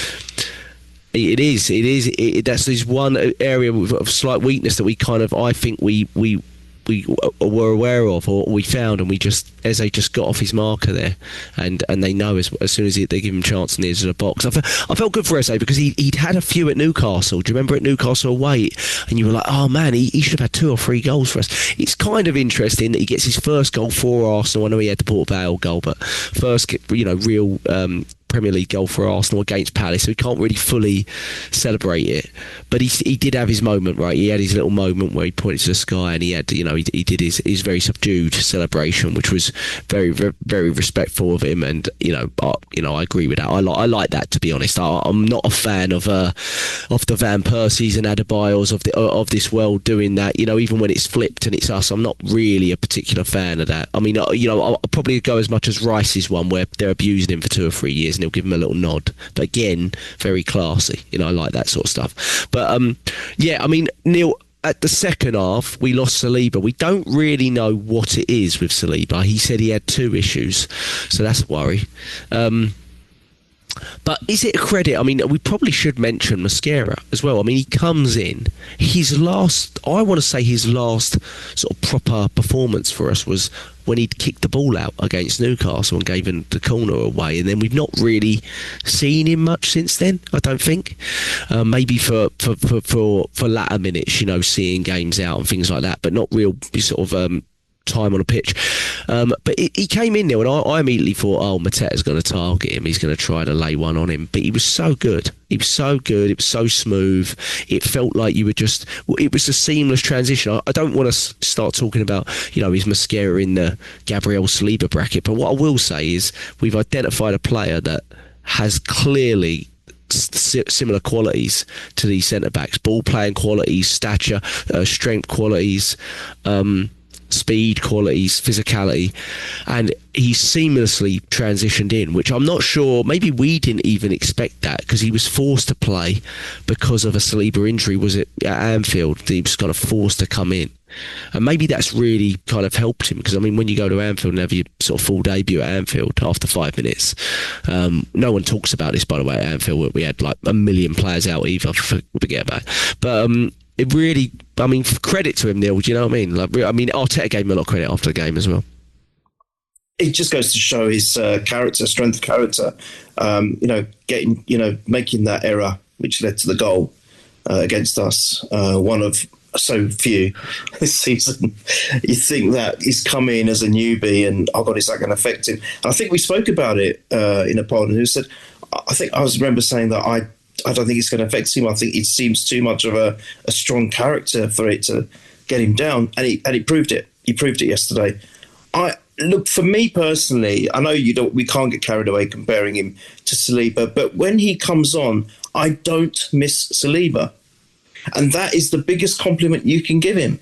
that's this one area of slight weakness that we kind of, I think we were aware of, or we found, and Eze just got off his marker there, and they know as soon as they give him a chance in the edge of the box. I felt good for Eze because he'd had a few at Newcastle. Do you remember at Newcastle away? And you were like, oh man, he should have had 2 or 3 goals for us. It's kind of interesting that he gets his first goal for Arsenal. I know he had the Port Vale goal, but first, real Premier League goal for Arsenal against Palace, so he can't really fully celebrate it. But he did have his moment, right? He had his little moment where he pointed to the sky, and he had, he did his very subdued celebration, which was very, very, very respectful of him. And I agree with that. I like that, to be honest. I'm not a fan of the Van Persies and Adebayos of this world doing that. Even when it's flipped and it's us, I'm not really a particular fan of that. I mean, I'll probably go as much as Rice's one, where they're abusing him for 2 or 3 years. And he'll give him a little nod, but again, very classy. I like that sort of stuff. But I mean, Neil, at the second half, we lost Saliba. We don't really know what it is with Saliba. He said he had 2 issues, so that's a worry. But is it a credit? I mean, we probably should mention Mosquera as well. I mean, he comes in. His last sort of proper performance for us was when he'd kicked the ball out against Newcastle and gave him the corner away. And then we've not really seen him much since then, I don't think. Maybe for latter minutes, seeing games out and things like that, but not real sort of time on a pitch. But he came in there and I immediately thought, Mateta's going to target him. He's going to try to lay one on him. But he was so good. It was so smooth. It felt like it was a seamless transition. I don't want to start talking about, his Mosquera in the Gabriel Saliba bracket. But what I will say is we've identified a player that has clearly similar qualities to these centre-backs. Ball playing qualities, stature, strength qualities, speed qualities, physicality, and he seamlessly transitioned in, which I'm not sure, maybe we didn't even expect that, because he was forced to play because of a Saliba injury, was it at Anfield? He was kind of forced to come in, and maybe that's really kind of helped him, because I mean, when you go to Anfield and have your sort of full debut at Anfield after 5 minutes, no one talks about this, by the way, at Anfield. We had like 1 million players out either, forget about it. But it really, I mean, credit to him, Neil. Do you know what I mean? Arteta gave him a lot of credit after the game as well. It just goes to show his strength of character. Making that error which led to the goal against us, one of so few this season. You think that he's come in as a newbie, and oh God, is that going to affect him? And I think we spoke about it in a poll, and who said, I remember saying that I don't think it's going to affect him. I think it seems too much of a strong character for it to get him down, and he proved it. He proved it yesterday. Look, for me personally, I know we can't get carried away comparing him to Saliba, but when he comes on, I don't miss Saliba, and that is the biggest compliment you can give him.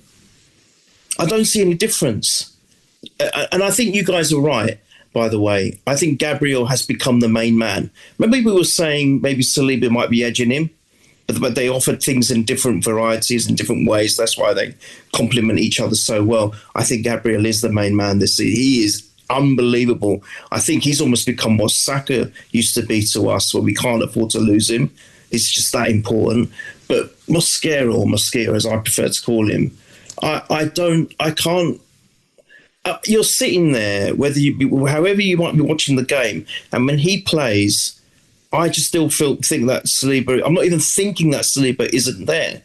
I don't see any difference, and I think you guys are right. By the way, I think Gabriel has become the main man. Remember, we were saying maybe Saliba might be edging him, but they offered things in different varieties, in different ways. That's why they complement each other so well. I think Gabriel is the main man this season. He is unbelievable. I think he's almost become what Saka used to be to us, where we can't afford to lose him. It's just that important. But Mosquera, or Mosquera as I prefer to call him, I can't. You're sitting there, however you might be watching the game, and when he plays, I just still think that Saliba. I'm not even thinking that Saliba isn't there,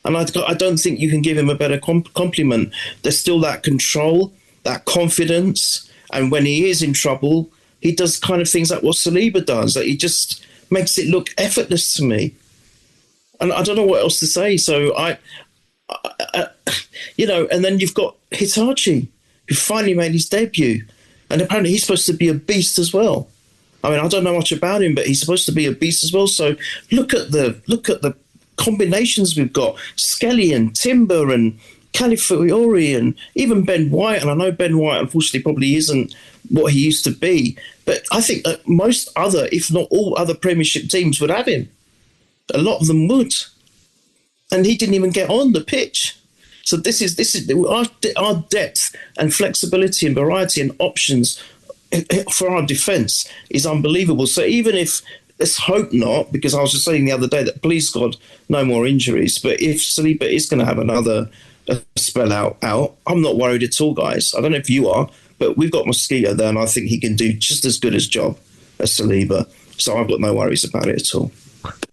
and I don't think you can give him a better compliment. There's still that control, that confidence, and when he is in trouble, he does kind of things like what Saliba does. That he just makes it look effortless to me, and I don't know what else to say. So and then you've got Hitachi, who finally made his debut, and apparently he's supposed to be a beast as well. I mean, I don't know much about him, but he's supposed to be a beast as well. So look at the combinations we've got: Skelly and Timber and Calafiori and even Ben White, and I know Ben White unfortunately probably isn't what he used to be, but I think that most other, if not all other Premiership teams would have him. A lot of them would. And he didn't even get on the pitch. So this is our depth and flexibility and variety and options for our defence is unbelievable. So even if, let's hope not, because I was just saying the other day that please God, no more injuries. But if Saliba is going to have another spell out, I'm not worried at all, guys. I don't know if you are, but we've got Mosquito there, and I think he can do just as good a job as Saliba. So I've got no worries about it at all.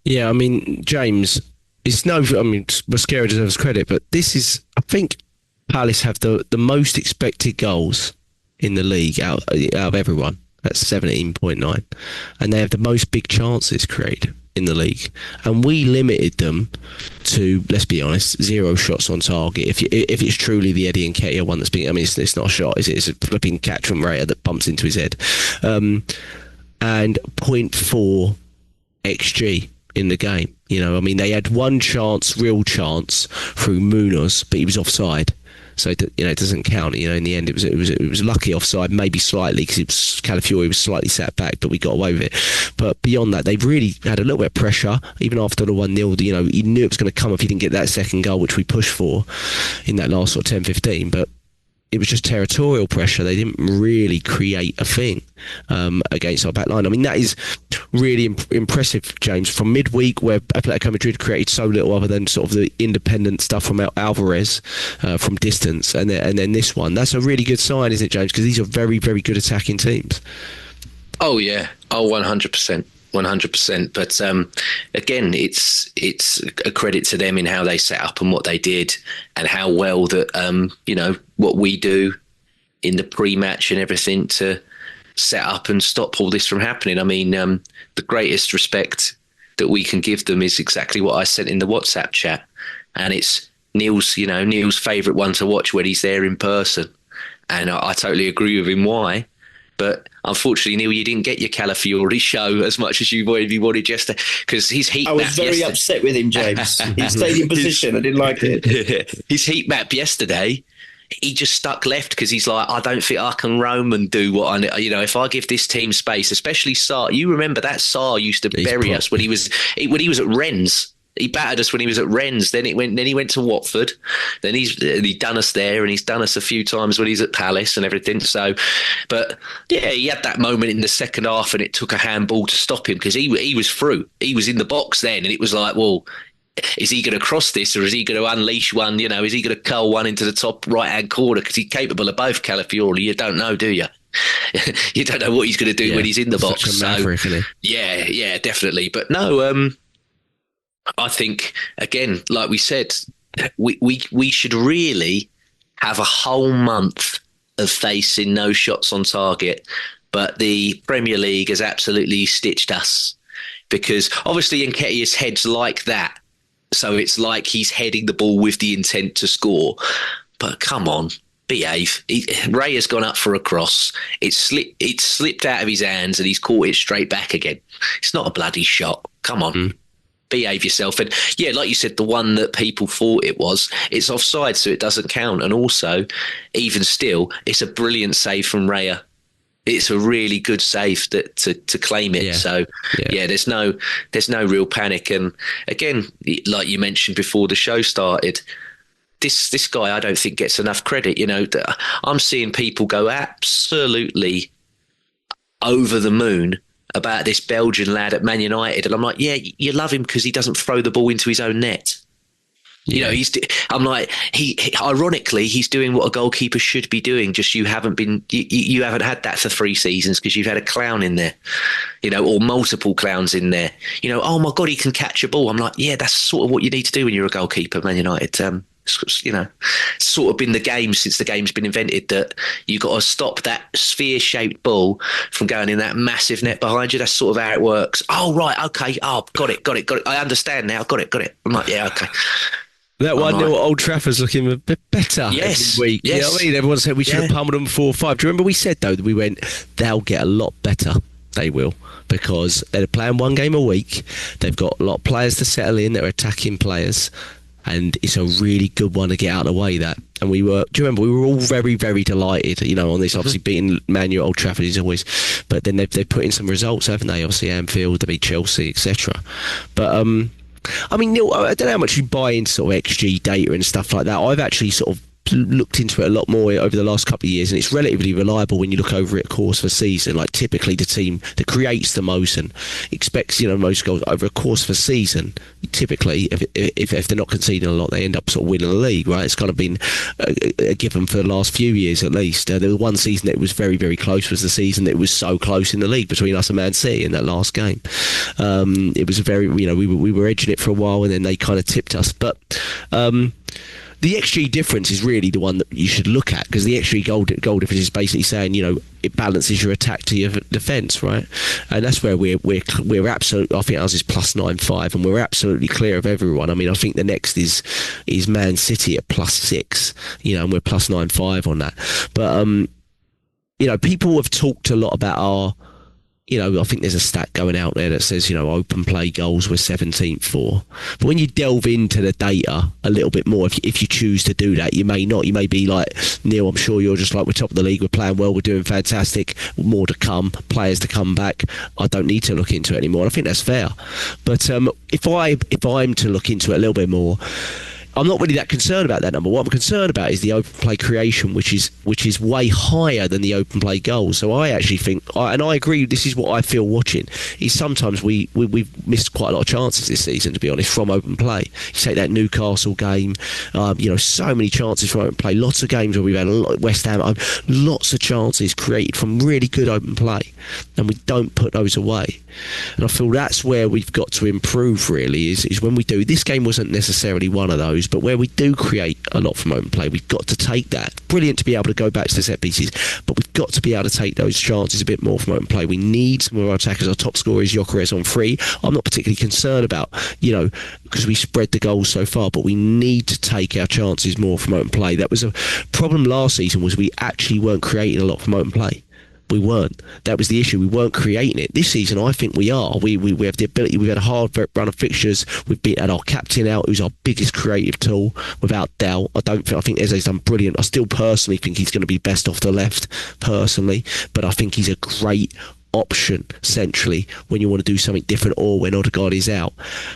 Yeah, I mean, James, Mosquito deserves credit, but this is, I think Palace have the most expected goals in the league out of everyone. That's 17.9. And they have the most big chances created in the league. And we limited them to, let's be honest, 0 shots on target. If it's truly the Eddie Nketiah one that's being, I mean, it's not a shot, is it? It's a flipping catch from Raya that bumps into his head. And 0.4 XG in the game. You know, I mean, they had one real chance through Munoz, but he was offside. So it doesn't count. You know, in the end, it was lucky offside, maybe slightly because Calafiori was slightly sat back, but we got away with it. But beyond that, they've really had a little bit of pressure, even after the 1-0. You know, he knew it was going to come if he didn't get that second goal, which we pushed for in that last sort of 10-15. But it was just territorial pressure. They didn't really create a thing against our back line. I mean, that is really impressive, James, from midweek where Atletico Madrid created so little other than sort of the independent stuff from Alvarez from distance. And then this one. That's a really good sign, isn't it, James? Because these are very, very good attacking teams. Oh, yeah. Oh, 100%. 100%. But again, it's a credit to them in how they set up and what they did and how well that, what we do in the pre-match and everything to set up and stop all this from happening. I mean, the greatest respect that we can give them is exactly what I sent in the WhatsApp chat. And it's Neil's favourite one to watch when he's there in person. And I totally agree with him. Why? But unfortunately, Neil, you didn't get your Calafiori show as much as you wanted yesterday because his heat map. I was very upset with him, James. He stayed in position. I didn't like it. His heat map yesterday, he just stuck left because he's like, I don't think I can roam and do what I, if I give this team space, especially Sarr. You remember that Sarr used to bury us when he was at Rennes. He battered us when he was at Rennes. Then he went to Watford. Then he done us there, and he's done us a few times when he's at Palace and everything. So, but yeah, he had that moment in the second half, and it took a handball to stop him because he was through. He was in the box then, and it was like, well, is he going to cross this, or is he going to unleash one? Is he going to curl one into the top right-hand corner? Because he's capable of both. Calafiori, you don't know, do you? You don't know what he's going to do when he's in the box. Such a maverick, isn't he? Yeah, definitely. But no, I think, again, like we said, we should really have a whole month of facing no shots on target. But the Premier League has absolutely stitched us because obviously Nketiah's head's like that. So it's like he's heading the ball with the intent to score. But come on, behave. Ray has gone up for a cross. It's slipped out of his hands and he's caught it straight back again. It's not a bloody shot. Come on. Behave yourself. And yeah, like you said, the one that people thought it's offside, so it doesn't count. And also, even still, it's a brilliant save from Raya. It's a really good save to claim it. Yeah. So yeah, there's no real panic. And again, like you mentioned before the show started, this guy I don't think gets enough credit. I'm seeing people go absolutely over the moon about this Belgian lad at Man United, and I'm like, yeah, you love him because he doesn't throw the ball into his own net. Yeah. I'm like, ironically, he's doing what a goalkeeper should be doing. Just you haven't had that for 3 seasons because you've had a clown in there, or multiple clowns in there. Oh my God, he can catch a ball. I'm like, yeah, that's sort of what you need to do when you're a goalkeeper, Man United. Sort of been the game since the game's been invented that you got to stop that sphere-shaped ball from going in that massive net behind you. That's sort of how it works. Oh, right, okay. Oh, got it. I understand now. Got it. I'm like, yeah, okay. That 1-0 at Old Trafford's looking a bit better every week. Yes. You know what I mean? Everyone said we should have pummeled them 4-5. Do you remember we said, though, that we went, they'll get a lot better. They will, because they're playing one game a week. They've got a lot of players to settle in. They're attacking players. and it's a really good one to get out of the way. That, and do you remember, we were all very, very delighted, on this. Obviously, beating Man U at Old Trafford is always, but then they've put in some results, haven't they? Obviously, Anfield, they beat Chelsea, etc. But Neil, I don't know how much you buy into sort of XG data and stuff like that. I've actually sort of looked into it a lot more over the last couple of years, and it's relatively reliable when you look over it course of a season. Like, typically the team that creates the most and expects most goals over a course of a season, typically if they're not conceding a lot, they end up sort of winning the league, right? It's kind of been a given for the last few years at least. There was one season that was very, very close, was the season that was so close in the league between us and Man City in that last game. It was a very, we were edging it for a while, and then they kind of tipped us. But the XG difference is really the one that you should look at, because the XG goal difference is basically saying, it balances your attack to your defence, right? And that's where we're absolutely. I think ours is +9.5, and we're absolutely clear of everyone. I mean, I think the next is Man City at +6, and we're +9.5 on that. But people have talked a lot about our. I think there's a stat going out there that says, open play goals we're 17th for. But when you delve into the data a little bit more, if you choose to do that, you may not. You may be like, Neil, I'm sure you're just like, we're top of the league, we're playing well, we're doing fantastic, more to come, players to come back. I don't need to look into it anymore. And I think that's fair. But if I'm to look into it a little bit more, I'm not really that concerned about that number. What I'm concerned about is the open play creation, which is way higher than the open play goals. So I actually think, and I agree, this is what I feel watching, is sometimes we've missed quite a lot of chances this season, to be honest, from open play. You take that Newcastle game, so many chances from open play. Lots of games where we've had West Ham, lots of chances created from really good open play, and we don't put those away. And I feel that's where we've got to improve, really, is when we do. This game wasn't necessarily one of those, but where we do create a lot from open play, we've got to take that. Brilliant to be able to go back to the set pieces, but we've got to be able to take those chances a bit more from open play. We need some of our attackers. Our top scorer is Gyökeres on 3. I'm not particularly concerned about, because we spread the goals so far, but we need to take our chances more from open play. That was a problem last season, was we actually weren't creating a lot from open play. We weren't. That was the issue. We weren't creating it. This season, I think we are. We have the ability. We've had a hard run of fixtures. We've had our captain out, who's our biggest creative tool, without doubt. I think Eze's done brilliant. I still personally think he's going to be best off the left, personally. But I think he's a great option centrally when you want to do something different, or when Odegaard is out.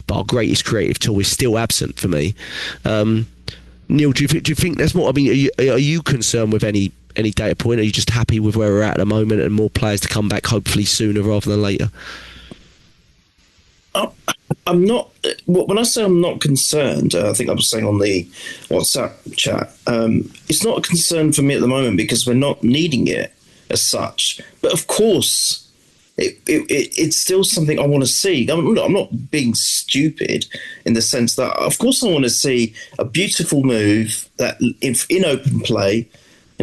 But our greatest creative tool is still absent for me. Neil, do you think that's more? I mean, are you concerned with any data point? Are you just happy with where we're at the moment, and more players to come back hopefully sooner rather than later? I'm not. When I say I'm not concerned, I think I was saying on the WhatsApp chat, it's not a concern for me at the moment because we're not needing it as such. But of course, it's still something I want to see. I'm not being stupid in the sense that, of course, I want to see a beautiful move that, if in open play,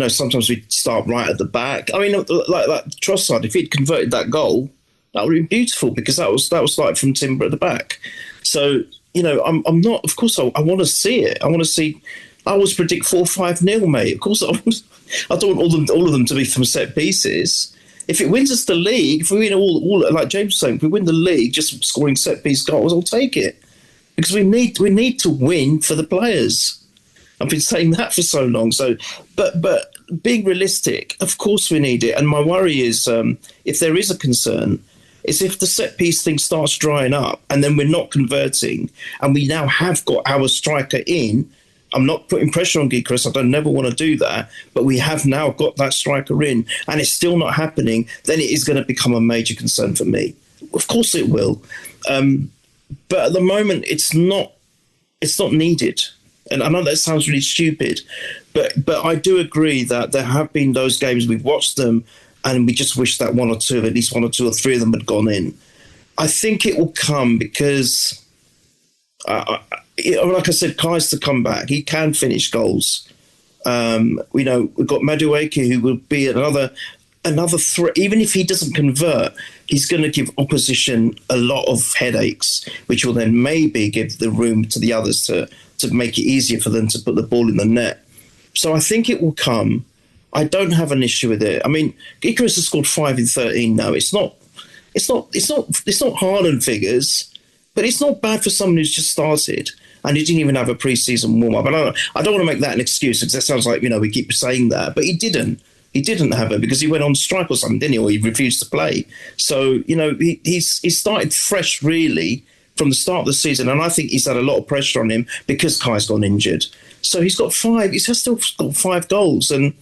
sometimes we start right at the back. I mean, like Trossard, if he'd converted that goal, that would have been beautiful, because that was like from Timber at the back. So, I'm not. Of course, I want to see it. I want to see. I always predict 4-5-0, mate. Of course, I don't want all of them to be from set pieces. If it wins us the league, if we win all like James was saying, if we win the league just scoring set piece goals, I'll take it, because we need to win for the players. I've been saying that for so long. So, but being realistic, of course we need it. And my worry is, if there is a concern, is if the set piece thing starts drying up and then we're not converting, and we now have got our striker in. I'm not putting pressure on Gyökeres. I don't never want to do that. But we have now got that striker in, and it's still not happening. Then it is going to become a major concern for me. Of course it will. But at the moment, it's not needed. And I know that sounds really stupid, but I do agree that there have been those games, we've watched them, and we just wish that at least one or two or three of them had gone in. I think it will come because, like I said, Kai's to come back. He can finish goals. We've got Madueke, who will be another threat. Even if he doesn't convert, he's going to give opposition a lot of headaches, which will then maybe give the room to the others to make it easier for them to put the ball in the net. So I think it will come. I don't have an issue with it. I mean, Gyökeres has scored 5 in 13 now. It's not Haaland figures, but it's not bad for someone who's just started. and he didn't even have a pre-season warm-up. And I don't want to make that an excuse, because that sounds like, we keep saying that, but he didn't. He didn't have it because he went on strike or something, didn't he? Or he refused to play. So, he started fresh, really, from the start of the season. And I think he's had a lot of pressure on him because Kai's gone injured. So he's got still got 5 goals. And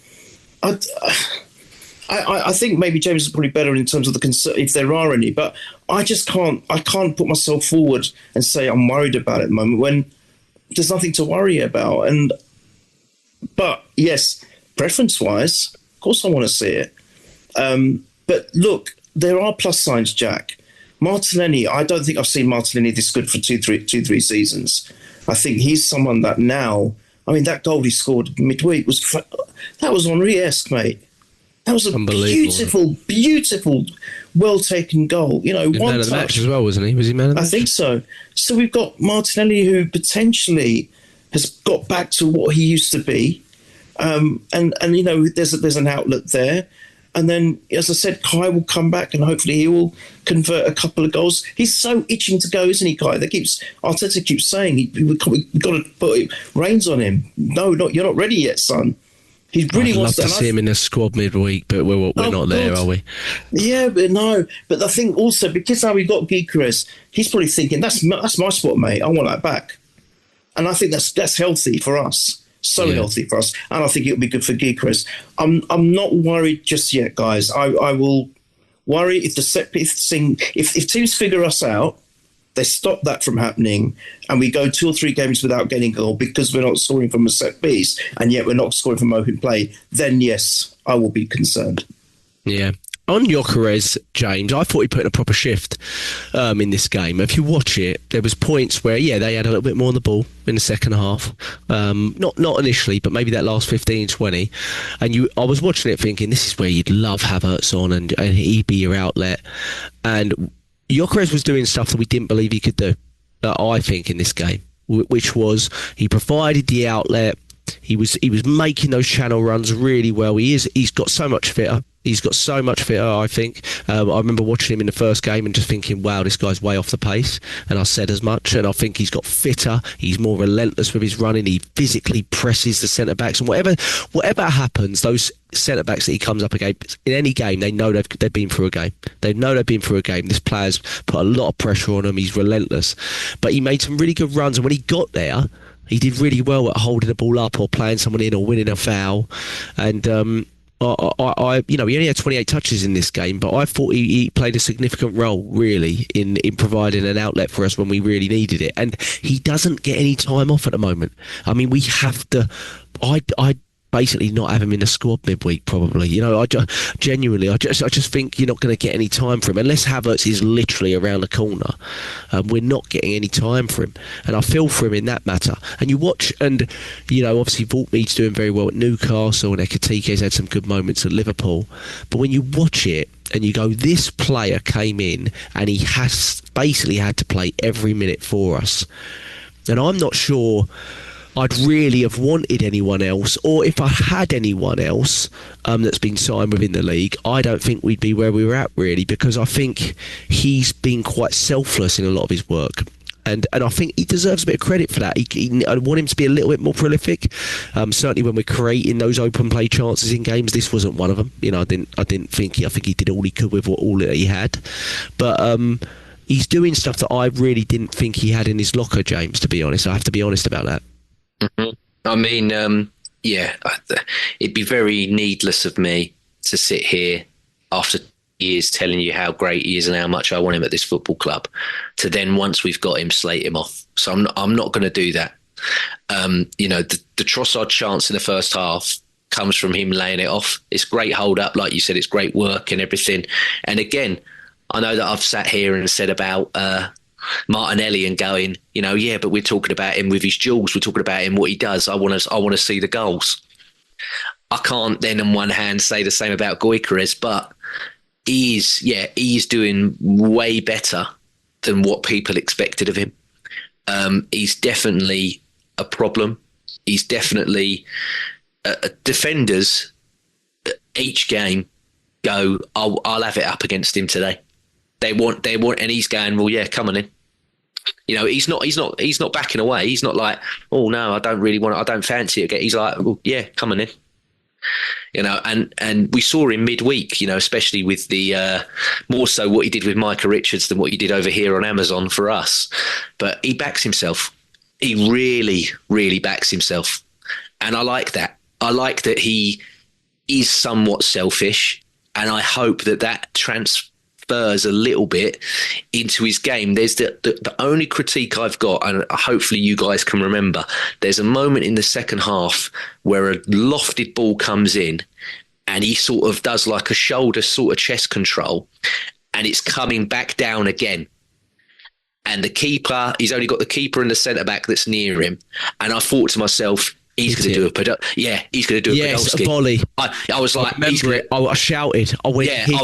I think maybe James is probably better in terms of if there are any. But I can't put myself forward and say I'm worried about it at the moment when there's nothing to worry about. But yes, preference-wise, of course I want to see it. But look, there are plus signs, Jack. Martinelli, I don't think I've seen Martinelli this good for two, three seasons. I think he's someone that now, that goal he scored midweek that was Henry-esque, mate. That was a beautiful, beautiful, well-taken goal. One man of the match as well, wasn't he? Was he man of the match? I think so. So we've got Martinelli, who potentially has got back to what he used to be. And there's an outlet there. And then, as I said, Kai will come back and hopefully he will convert a couple of goals. He's so itching to go, isn't he, Kai? Arteta keeps saying we've got to put reins on him. No, you're not ready yet, son. He really wants to see him in the squad midweek, but we're not there, are we? Yeah, but no. But I think also because now we've got Gyökeres, he's probably thinking that's my spot, mate. I want that back, and I think that's healthy for us. Healthy for us, and I think it'll be good for Gyökeres. I'm not worried just yet, guys. I will worry if the set piece thing. If teams figure us out, they stop that from happening, and we go 2 or 3 games without getting a goal because we're not scoring from a set piece, and yet we're not scoring from open play. Then yes, I will be concerned. Yeah. On Gyökeres, James, I thought he put in a proper shift in this game. If you watch it, there was points where, they had a little bit more on the ball in the second half. Not initially, but maybe that last 15, 20. And I was watching it thinking, this is where you'd love Havertz on and he'd be your outlet. And Gyökeres was doing stuff that we didn't believe he could do, I think, in this game, which was he provided the outlet. He was making those channel runs really well. He's got so much fitter. I think. I remember watching him in the first game and just thinking, wow, this guy's way off the pace. And I said as much. And I think he's got fitter. He's more relentless with his running. He physically presses the centre-backs. And whatever happens, those centre-backs that he comes up against in any game, they know they've been through a game. They know they've been through a game. This player's put a lot of pressure on him. He's relentless. But he made some really good runs. And when he got there, he did really well at holding the ball up or playing someone in or winning a foul. And he only had 28 touches in this game, but I thought he played a significant role, really, in providing an outlet for us when we really needed it. And he doesn't get any time off at the moment. We have to. I basically not have him in the squad midweek, probably. I just think you're not going to get any time for him unless Havertz is literally around the corner. We're not getting any time for him, and I feel for him in that matter. And you watch, and obviously Vaultmead's doing very well at Newcastle, and Ekitike's had some good moments at Liverpool. But when you watch it and you go, this player came in and he has basically had to play every minute for us, and I'm not sure I'd really have wanted anyone else, or if I had anyone else that's been signed within the league, I don't think we'd be where we were at, really, because I think he's been quite selfless in a lot of his work. And I think he deserves a bit of credit for that. I want him to be a little bit more prolific. Certainly when we're creating those open play chances in games, this wasn't one of them. I think he did all he could with all that he had. But he's doing stuff that I really didn't think he had in his locker, James, to be honest. I have to be honest about that. Mm-hmm. It'd be very needless of me to sit here after years telling you how great he is and how much I want him at this football club, to then once we've got him, slate him off. So I'm not going to do that. The Trossard chance in the first half comes from him laying it off. It's great hold up, like you said, it's great work and everything. And again, I know that I've sat here and said about Martinelli and going, but we're talking about him with his jewels. We're talking about him, what he does. I want to see the goals. I can't then on one hand say the same about Gyökeres, but he's doing way better than what people expected of him. He's definitely a problem. He's definitely defenders each game go, I'll have it up against him today. They want, and he's going, well, yeah, come on in. He's not backing away. He's not like, oh no, I don't fancy it again. He's like, well, yeah, come on in. And we saw him midweek, especially with the more so what he did with Micah Richards than what he did over here on Amazon for us. But he backs himself. He really, really backs himself. And I like that. I like that he is somewhat selfish, and I hope that transfers a little bit into his game. There's the only critique I've got, and hopefully you guys can remember, there's a moment in the second half where a lofted ball comes in and he sort of does like a shoulder sort of chest control, and it's coming back down again. And the keeper, he's only got the keeper and the centre-back that's near him. And I thought to myself, he's going to do a Podolski. Yeah, he's going to do a Podolski. A volley. I was like, he's going to... I shouted. I went, yeah, I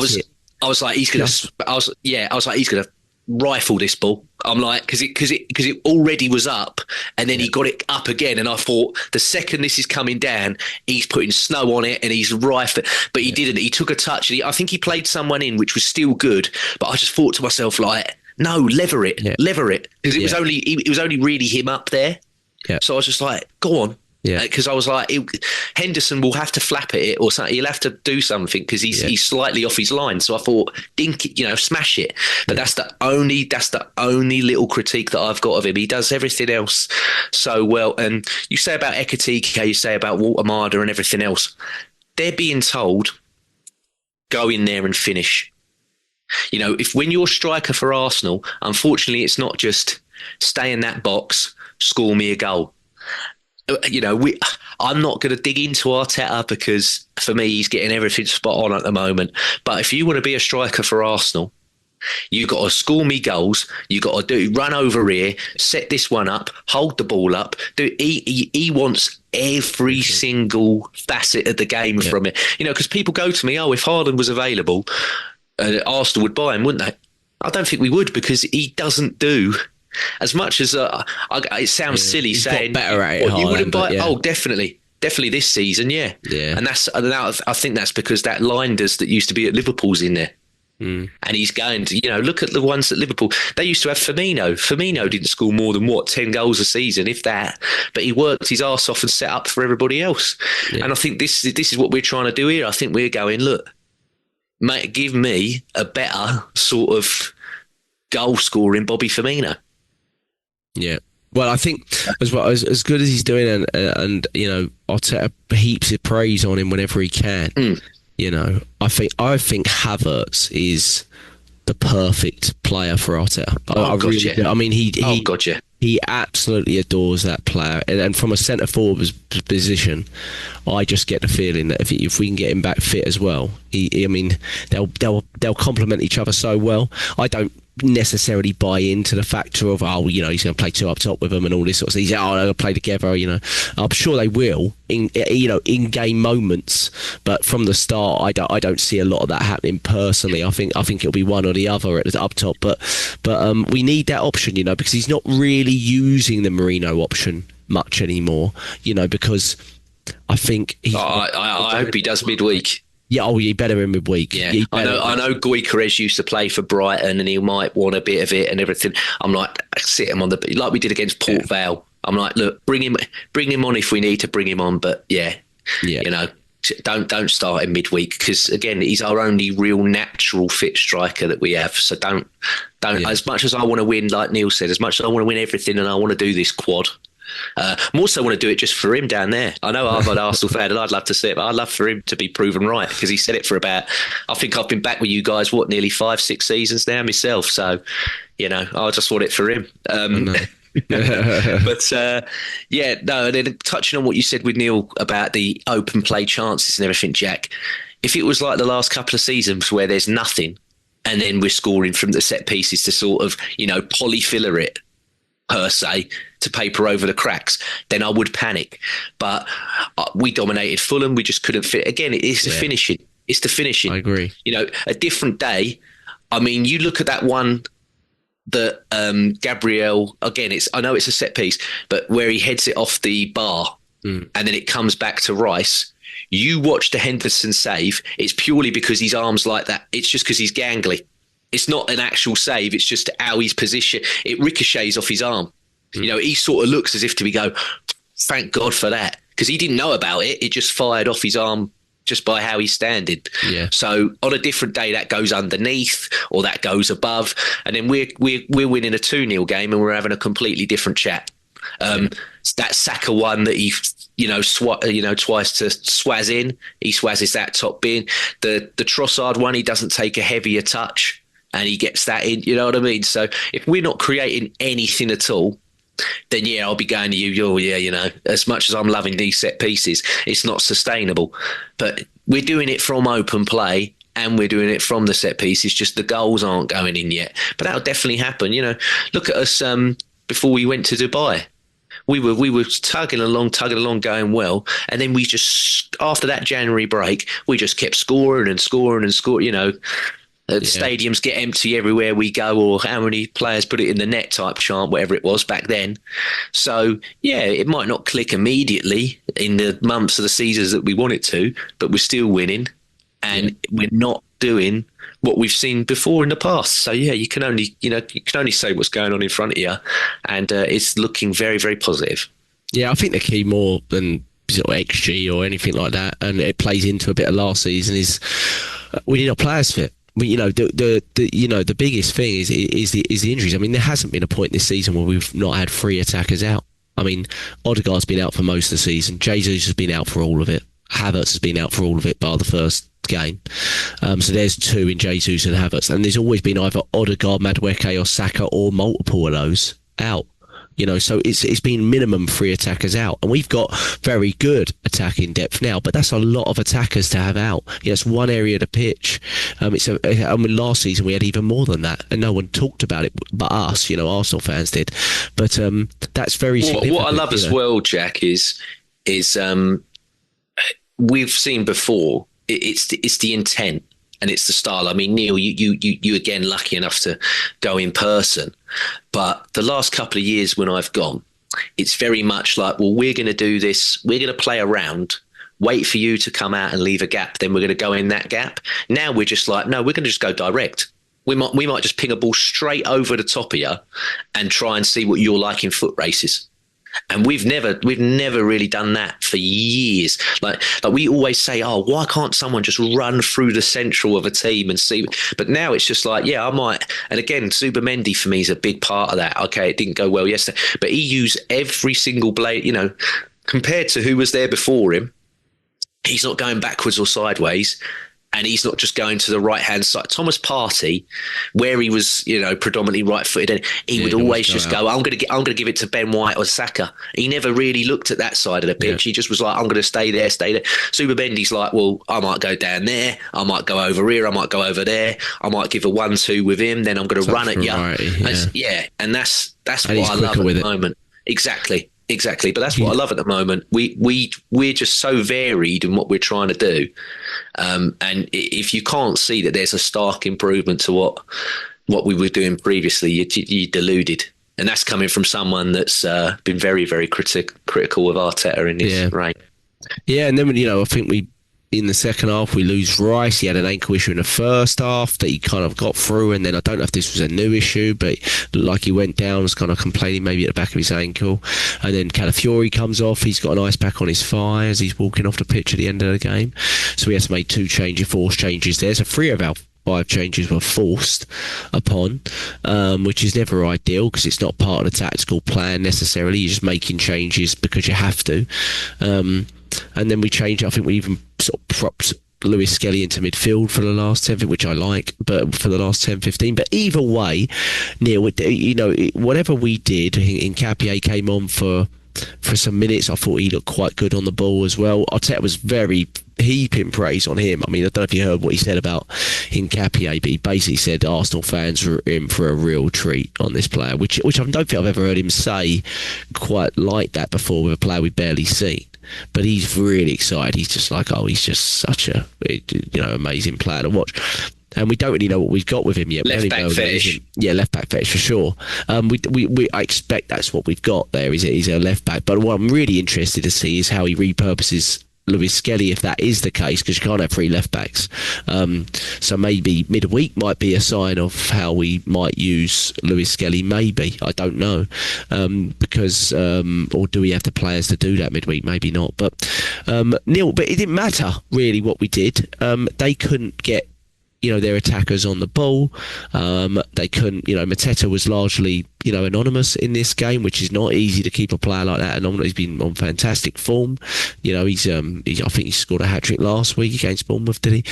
was like, he's going to... I was like, he's going to rifle this ball. I'm like, because it already was up, and then he got it up again, and I thought the second this is coming down, he's putting snow on it and he's rifling. But he didn't. He took a touch, and I think he played someone in, which was still good. But I just thought to myself, like, no, lever it, because it was only really him up there. Yeah. So I was just like, go on. Yeah, because I was like, Henderson will have to flap at it or something. He'll have to do something because he's slightly off his line. So I thought, dink it, smash it. But that's the only little critique that I've got of him. He does everything else so well. And you say about Ekitike, you say about Walter and everything else. They're being told, go in there and finish. When you're striker for Arsenal, unfortunately, it's not just stay in that box, score me a goal. I'm not going to dig into Arteta because for me, he's getting everything spot on at the moment. But if you want to be a striker for Arsenal, you got to score me goals. You got to run over here, set this one up, hold the ball up. He wants every single facet of the game from it. Because people go to me, if Haaland was available, Arsenal would buy him, wouldn't they? I don't think we would, because he doesn't do as much as it sounds silly saying better at it. You wouldn't buy. Oh, definitely this season, yeah. And I think that's because that Linders that used to be at Liverpool's in there. And he's going to, look at the ones at Liverpool. They used to have Firmino. Firmino didn't score more than 10 goals a season, if that. But he worked his arse off and set up for everybody else. And I think this is what we're trying to do here. I think we're going, look, mate, give me a better sort of goal scoring Bobby Firmino. Yeah. Well, I think as good as he's doing, and Arteta heaps of praise on him whenever he can. I think Havertz is the perfect player for Arteta. I mean, he absolutely adores that player, and from a centre forward position, I just get the feeling that if we can get him back fit as well, they'll complement each other so well. I don't necessarily buy into the factor of he's going to play two up top with them and all this sort of thing. They'll play together. I'm sure they will in game moments, but from the start, I don't see a lot of that happening personally. I think it'll be one or the other at the up top, but we need that option, because he's not really using the Merino option much anymore, because I think I hope he does midweek. Yeah, you better in midweek. Yeah, I know Gyökeres used to play for Brighton, and he might want a bit of it and everything. I'm like, sit him on like we did against Port Vale. I'm like, look, bring him on if we need to bring him on, but don't start him midweek, because again, he's our only real natural fit striker that we have. So don't. As much as I want to win, like Neil said, as much as I want to win everything, and I want to do this quad. More so want to do it just for him down there. I know I'm an Arsenal fan and I'd love to see it, but I'd love for him to be proven right, because he said it for about, I think I've been back with you guys, nearly 5-6 seasons now myself. So, I just want it for him. But and then touching on what you said with Neil about the open play chances and everything, Jack, if it was like the last couple of seasons where there's nothing and then we're scoring from the set pieces to sort of, polyfiller it, per se, to paper over the cracks, then I would panic. But we dominated Fulham. We just couldn't fit. Again, it's the finishing. It's the finishing. I agree. A different day. I mean, you look at that one that Gabriel, again, I know it's a set piece, but where he heads it off the bar and then it comes back to Rice. You watch the Henderson save. It's purely because his arm's like that. It's just because he's gangly. It's not an actual save. It's just how he's positioned. It ricochets off his arm. You know, he sort of looks as if to go, thank God for that, because he didn't know about it. It just fired off his arm just by how he's standing. Yeah. So on a different day, that goes underneath or that goes above, and then we're winning a 2-0 game and we're having a completely different chat. That Saka one that he twice to swaz in, he swazzes that top bin. The Trossard one, he doesn't take a heavier touch and he gets that in. You know what I mean? So if we're not creating anything at all, then I'll be going to you, as much as I'm loving these set pieces, it's not sustainable. But we're doing it from open play and we're doing it from the set pieces, just the goals aren't going in yet. But that'll definitely happen. Look at us before we went to Dubai. We were tugging along, going well. And then we just, after that January break, we just kept scoring. The stadiums get empty everywhere we go, or how many players put it in the net type chant, whatever it was back then. So, it might not click immediately in the months of the seasons that we want it to, but we're still winning and we're not doing what we've seen before in the past. So, you can only say what's going on in front of you, and it's looking very, very positive. Yeah, I think the key more than sort of XG or anything like that, and it plays into a bit of last season, is we need our players fit. The biggest thing is the injuries. I mean, there hasn't been a point this season where we've not had 3 attackers out. I mean, Odegaard's been out for most of the season. Jesus has been out for all of it. Havertz has been out for all of it, bar the first game. So there's 2 in Jesus and Havertz, and there's always been either Odegaard, Madueke, or Saka, or multiple of those out. So it's been minimum 3 attackers out, and we've got very good attacking depth now, but that's a lot of attackers to have out. It's one area of the pitch. Last season we had even more than that, and no one talked about it but us. Arsenal fans did, but that's very significant. What I love as well, Jack, is we've seen before. It's the intent. And it's the style. I mean, Neil, you again lucky enough to go in person, but the last couple of years when I've gone, it's very much like, well, we're going to do this. We're going to play around, wait for you to come out and leave a gap. Then we're going to go in that gap. Now we're just like, no, we're going to just go direct. We might just ping a ball straight over the top of you and try and see what you're like in foot races. And we've never really done that for years. Like we always say, oh, why can't someone just run through the central of a team and see? But now it's just like, I might. And again, Zubimendi for me is a big part of that. Okay, it didn't go well yesterday, but he used every single blade. Compared to who was there before him, he's not going backwards or sideways. And he's not just going to the right-hand side. Thomas Partey, where he was, predominantly right-footed, and he would always just go, I'm going to give it to Ben White or Saka. He never really looked at that side of the pitch. Yeah. He just was like, I'm going to stay there. Zubimendi's like, well, I might go down there. I might go over here. I might go over there. I might give a 1-2 with him. Then I'm going to run at you. And that's what I love at the moment. Exactly. But that's what I love at the moment. We're just so varied in what we're trying to do, and if you can't see that there's a stark improvement to what we were doing previously, you're deluded. And that's coming from someone that's been very, very critical of Arteta in his reign. Yeah, and then I think in the second half we lose Rice. He had an ankle issue in the first half that he kind of got through, and then I don't know if this was a new issue, but like he went down, was kind of complaining maybe at the back of his ankle, and then Calafiori comes off. He's got an ice pack on his thigh as he's walking off the pitch at the end of the game, so we had to make 2 forced changes there. So 3 of our 5 changes were forced upon, which is never ideal because it's not part of the tactical plan necessarily. You're just making changes because you have to. And then we changed. I think we even sort of propped Lewis Skelly into midfield for the last 10, which I like, but for the last 10-15. But either way, Neil, whatever we did, Nketiah came on for some minutes. I thought he looked quite good on the ball as well. Arteta was very heaping praise on him. I mean, I don't know if you heard what he said about Nketiah, but he basically said Arsenal fans are in for a real treat on this player, which I don't think I've ever heard him say quite like that before with a player we've barely seen. But he's really excited. He's just like, he's just such a amazing player to watch. And we don't really know what we've got with him yet. Left back fetish. Yeah, left back fetish for sure. I expect that's what we've got there. He's a left back. But what I'm really interested to see is how he repurposes Lewis Skelly if that is the case, because you can't have 3 left backs. So maybe midweek might be a sign of how we might use Lewis Skelly. Maybe, I don't know, because or do we have the players to do that midweek? Maybe not. But Neil, but it didn't matter really what we did. They couldn't get their attackers on the ball. They couldn't, Mateta was largely, anonymous in this game, which is not easy to keep a player like that anonymous. He's been on fantastic form. He's I think he scored a hat-trick last week against Bournemouth, did he?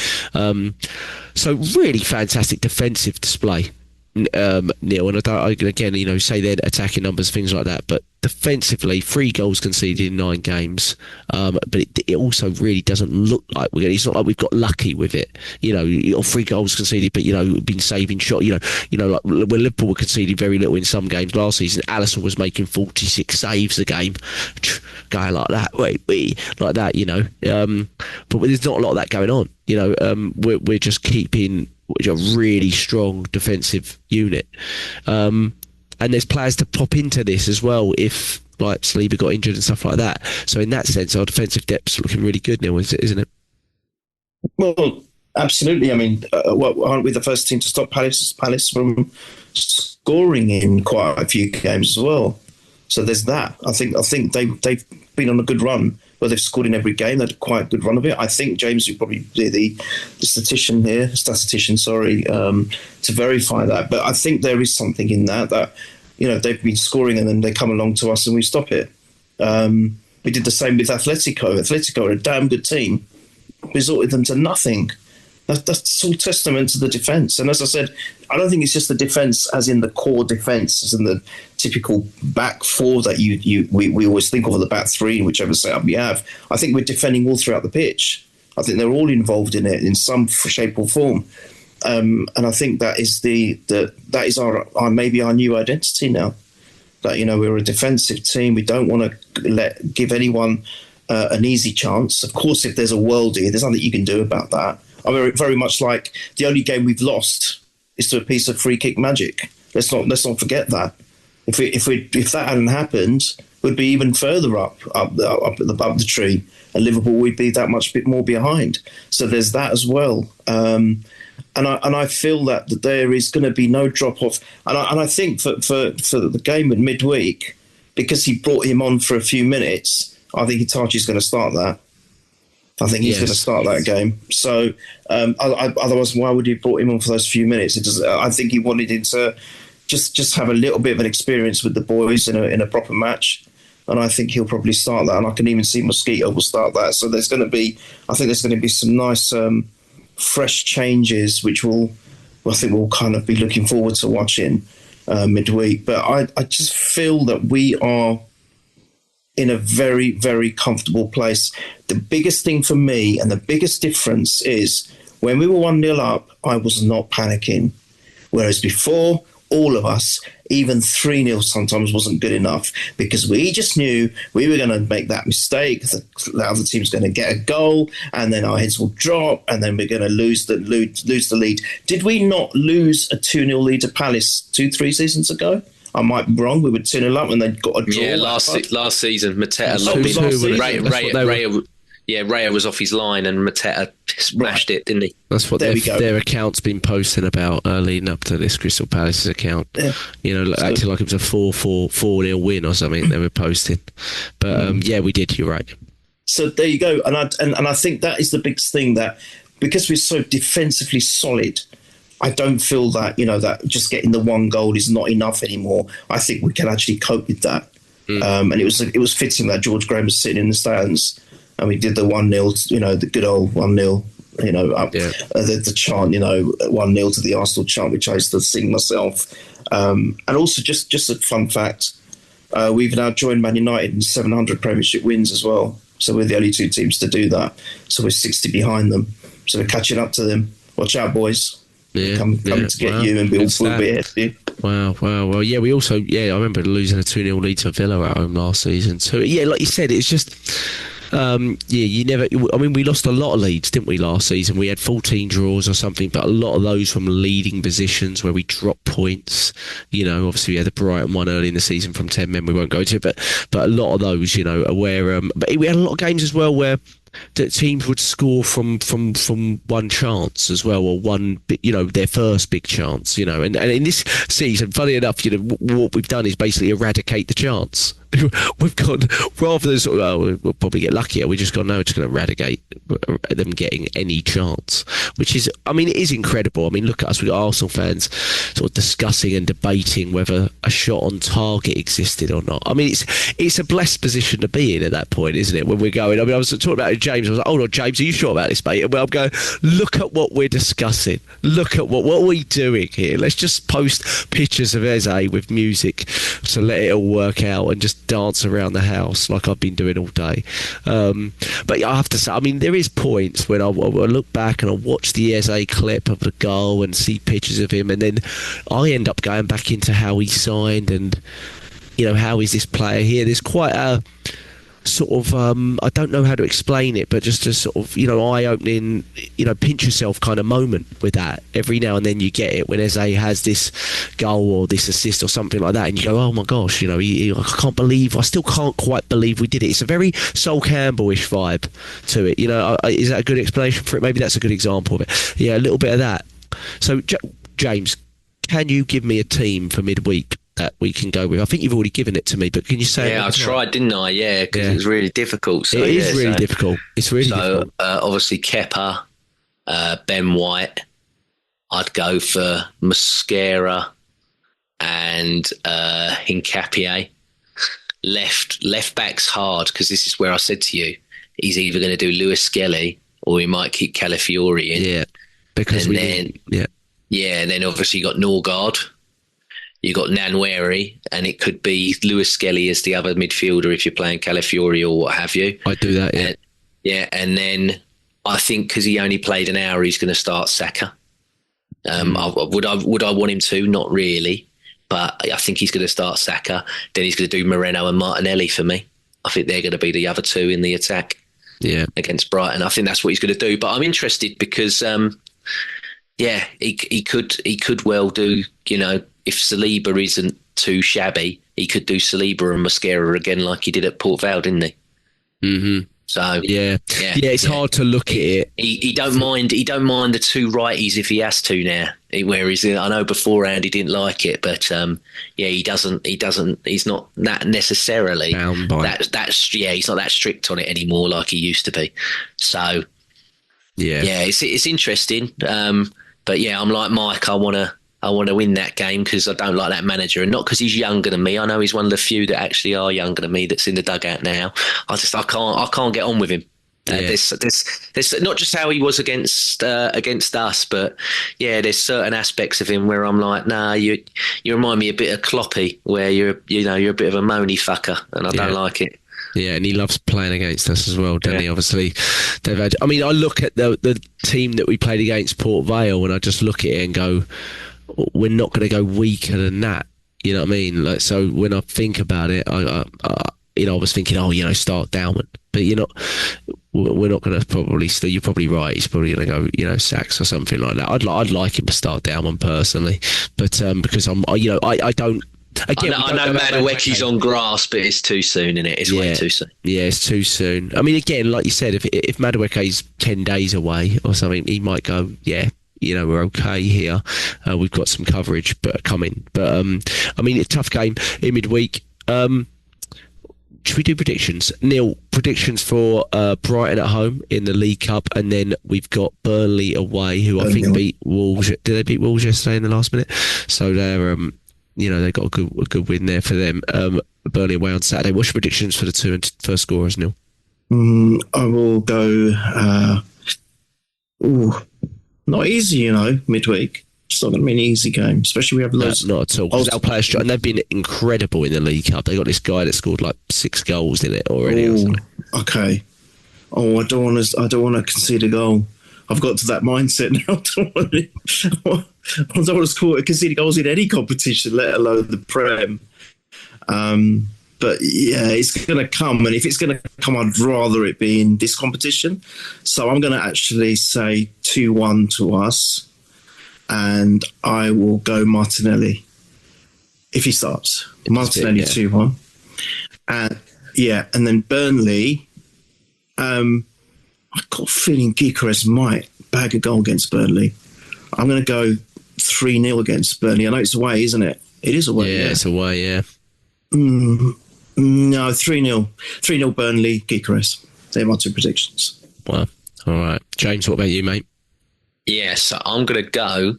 So really fantastic defensive display, Neil. And again, say their attacking numbers, things like that, but defensively, 3 goals conceded in 9 games. But it also really doesn't look like it's not like we've got lucky with it. 3 goals conceded, but been saving shot. Like when Liverpool were conceding very little in some games last season, Alisson was making 46 saves a game, going like that, like that. But there's not a lot of that going on. We're just keeping a really strong defensive unit. And there's players to pop into this as well if like Saliba got injured and stuff like that. So in that sense, our defensive depth's looking really good now, isn't it? Well, absolutely. I mean, aren't we the first team to stop Palace from scoring in quite a few games as well? So there's that. I think they've been on a good run where they've scored in every game. They had quite a good run of it. I think James would probably be the statistician, to verify that. But I think there is something in that they've been scoring and then they come along to us and we stop it. We did the same with Atletico. Atletico are a damn good team. Resorted them to nothing. That's all testament to the defence. And as I said, I don't think it's just the defence as in the core defence, as in the typical back 4 that we always think of, the back 3, whichever setup you have. I think we're defending all throughout the pitch. I think they're all involved in it in some shape or form. And I think that is that is our maybe our new identity now. That we're a defensive team. We don't want to give anyone an easy chance. Of course, if there's a worldie, there's nothing you can do about that. I'm very much like the only game we've lost is to a piece of free kick magic. Let's not forget that. If that hadn't happened, we'd be even further up the tree, and Liverpool would be that much bit more behind. So there's that as well. And I feel that there is going to be no drop off. And I think for the game at midweek, because he brought him on for a few minutes, I think Itachi's going to start that. I think he's going to start that game. So otherwise, why would he brought him on for those few minutes? I think he wanted him to just have a little bit of an experience with the boys in a proper match. And I think he'll probably start that. And I can even see Mosquito will start that. So there's going to be some nice fresh changes, which I think we'll kind of be looking forward to watching midweek. But I just feel that we are in a very, very comfortable place. The biggest thing for me and the biggest difference is when we were 1-0 up, I was not panicking. Whereas before, all of us, even 3-0 sometimes wasn't good enough because we just knew we were going to make that mistake. The other team's going to get a goal and then our heads will drop and then we're going to lose the lead. Did we not lose a 2-0 lead to Palace 2-3 seasons ago? I might be wrong. We were 2-0 up and they got a draw. Yeah, last season, Mateta Raya was off his line and Mateta smashed it, didn't he? That's what their account's been posting about leading up to this Crystal Palace's account. Yeah. Acting like it was a 4-0 win or something they were posting. But we did, you're right. So there you go. And I think that is the biggest thing, that because we're so defensively solid, I don't feel that, that just getting the 1 goal is not enough anymore. I think we can actually cope with that. And it was fitting that George Graham was sitting in the stands and we did the 1-0, the good old 1-0, up the chant, 1-0 to the Arsenal chant, which I used to sing myself. And also just a fun fact, we've now joined Man United in 700 Premiership wins as well. So we're the only 2 teams to do that. So we're 60 behind them. So we're catching up to them. Watch out, boys. Coming to get you and we'll be here. Wow. Well, yeah, we also, I remember losing a 2-0 lead to Villa at home last season. So, like you said, it's just, we lost a lot of leads, didn't we, last season? We had 14 draws or something, but a lot of those from leading positions where we dropped points. Obviously we had the Brighton one early in the season from 10 men we won't go to, but a lot of those, are where, but we had a lot of games as well where that teams would score from one chance as well, or one, their first big chance, and in this season, funny enough, what we've done is basically eradicate the chance. We've gone, rather than sort of, we'll probably get luckier, we just gone, no, we're just going to eradicate them getting any chance, which is, it is incredible. Look at us, we've got Arsenal fans sort of discussing and debating whether a shot on target existed or not. It's a blessed position to be in at that point, isn't it, when we're going, I was talking about it with James, I was like, hold on, James, are you sure about this, mate? And I'm going, look at what we're discussing, look at what are we doing here? Let's just post pictures of Eze with music to let it all work out and just dance around the house like I've been doing all day. But I have to say, there is points when I look back and I watch the Eze clip of the goal and see pictures of him, and then I end up going back into how he signed and how is this player here. There's quite a sort of I don't know how to explain it, but just a sort of eye-opening, pinch yourself kind of moment with that. Every now and then you get it when Eze has this goal or this assist or something like that, and you go, oh my gosh, I still can't quite believe we did it. It's a very Sol Campbell-ish vibe to it. Is that a good explanation for it? Maybe that's a good example of it. Yeah, a little bit of that. So James, can you give me a team for midweek that we can go with? I think you've already given it to me, but can you say? Yeah, I tried, didn't I? Yeah, because it was really difficult. So, it is really difficult. It's really difficult. Obviously, Kepa, Ben White. I'd go for Mosquera and Hincapié. Left back's hard, because this is where I said to you, he's either going to do Lewis Skelly or he might keep Calafiori in. Yeah, because and then obviously you got Norgard. You got Nwaneri, and it could be Lewis Skelly as the other midfielder if you're playing Calafiori or what have you. I'd do that, yeah. And then I think because he only played an hour, he's going to start Saka. Would I want him to? Not really, but I think he's going to start Saka. Then he's going to do Moreno and Martinelli for me. I think they're going to be the other two in the attack against Brighton. I think that's what he's going to do. But I'm interested because, he could well do, if Saliba isn't too shabby, he could do Saliba and Mosquera again like he did at Port Vale, didn't he? Mm-hmm. So it's hard to look at it. He don't mind the two righties if he has to now. Whereas I know beforehand he didn't like it, but he doesn't. He's not that necessarily bound by he's not that strict on it anymore like he used to be. So it's interesting. But I'm like Mike. I want to win that game because I don't like that manager, and not because he's younger than me. I know he's one of the few that actually are younger than me that's in the dugout now. I can't get on with him. There's not just how he was against us, but there's certain aspects of him where I'm like, nah, you remind me a bit of Kloppy, where you're a bit of a moany fucker, and I don't like it. Yeah, and he loves playing against us as well, doesn't he? Obviously, they've had. I look at the team that we played against Port Vale, and I just look at it and go, we're not going to go weaker than that. You know what I mean? Like, so when I think about it, I was thinking, start Dalman, but we're not going to probably. Still, you're probably right. He's probably going to go, Sacks or something like that. I'd like him to start Dalman personally, but because I don't. Again, I know Madueke's on grass, but it's too soon, isn't it? It's way too soon. Yeah, it's too soon. Again, like you said, if Madueke's 10 days away or something, he might go, we're okay here. We've got some coverage coming. But, a tough game in midweek. Should we do predictions? Neil, predictions for Brighton at home in the League Cup, and then we've got Burnley away, who I think beat Wolves. Did they beat Wolves yesterday in the last minute? So they're... they got a good win there for them. Burnley away on Saturday. What's your predictions for the two and first scorers, Neil? I will go. Not easy, midweek. It's not going to be an easy game, especially we have loads. Not at all. Because they'll play and they've been incredible in the League Cup. They got this guy that scored like 6 goals in it already. Or something. Okay. I don't want to concede a goal. I've got to that mindset now. I don't want to concede goals in any competition, let alone the Prem. But it's going to come. And if it's going to come, I'd rather it be in this competition. So I'm going to actually say 2-1 to us. And I will go Martinelli if he starts. Martinelli 2-1. And then Burnley... I've got a feeling Gyökeres might bag a goal against Burnley. I'm going to go 3-0 against Burnley. I know it's away, isn't it? It is away. Yeah, it's away, yeah. No, 3-0. 3-0 Burnley, Gyökeres. They're my two predictions. Well, all right. James, what about you, mate? Yeah, so I'm going to go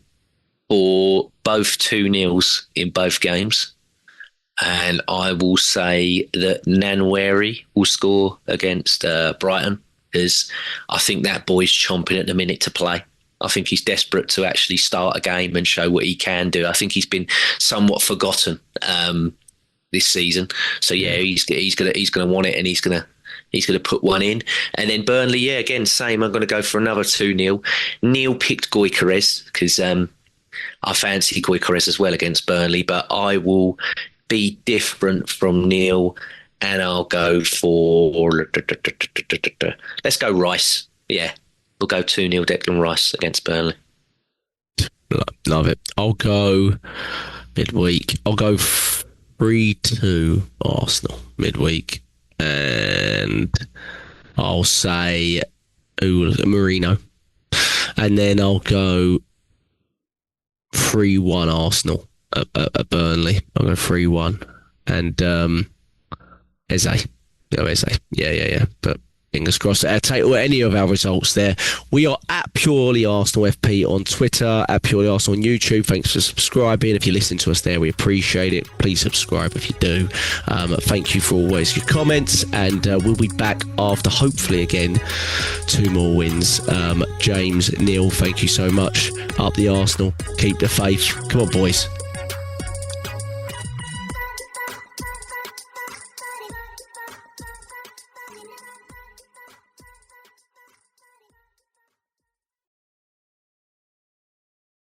for both 2-0s in both games. And I will say that Nwaneri will score against Brighton, because I think that boy's chomping at the minute to play. I think he's desperate to actually start a game and show what he can do. I think he's been somewhat forgotten this season. So yeah, he's gonna want it, and he's gonna put one in. And then Burnley, yeah, again same. I'm gonna go for another 2-0. Neil picked Gyökeres because I fancy Gyökeres as well against Burnley, but I will be different from Neil, and I'll go for let's go Rice. Yeah, we'll go 2-0 Declan Rice against Burnley. Love it. I'll go midweek. I'll go 3-2 Arsenal midweek, and I'll say Marino, and then I'll go 3-1 Arsenal at Burnley. I'll go 3-1, and Eze. Yeah. But fingers crossed. Take any of our results there. We are at Purely Arsenal FP on Twitter, at Purely Arsenal on YouTube. Thanks for subscribing. If you listen to us there, we appreciate it. Please subscribe if you do. Thank you for always your comments, and we'll be back after, hopefully, again, 2 more wins. James, Neil, thank you so much. Up the Arsenal. Keep the faith. Come on, boys.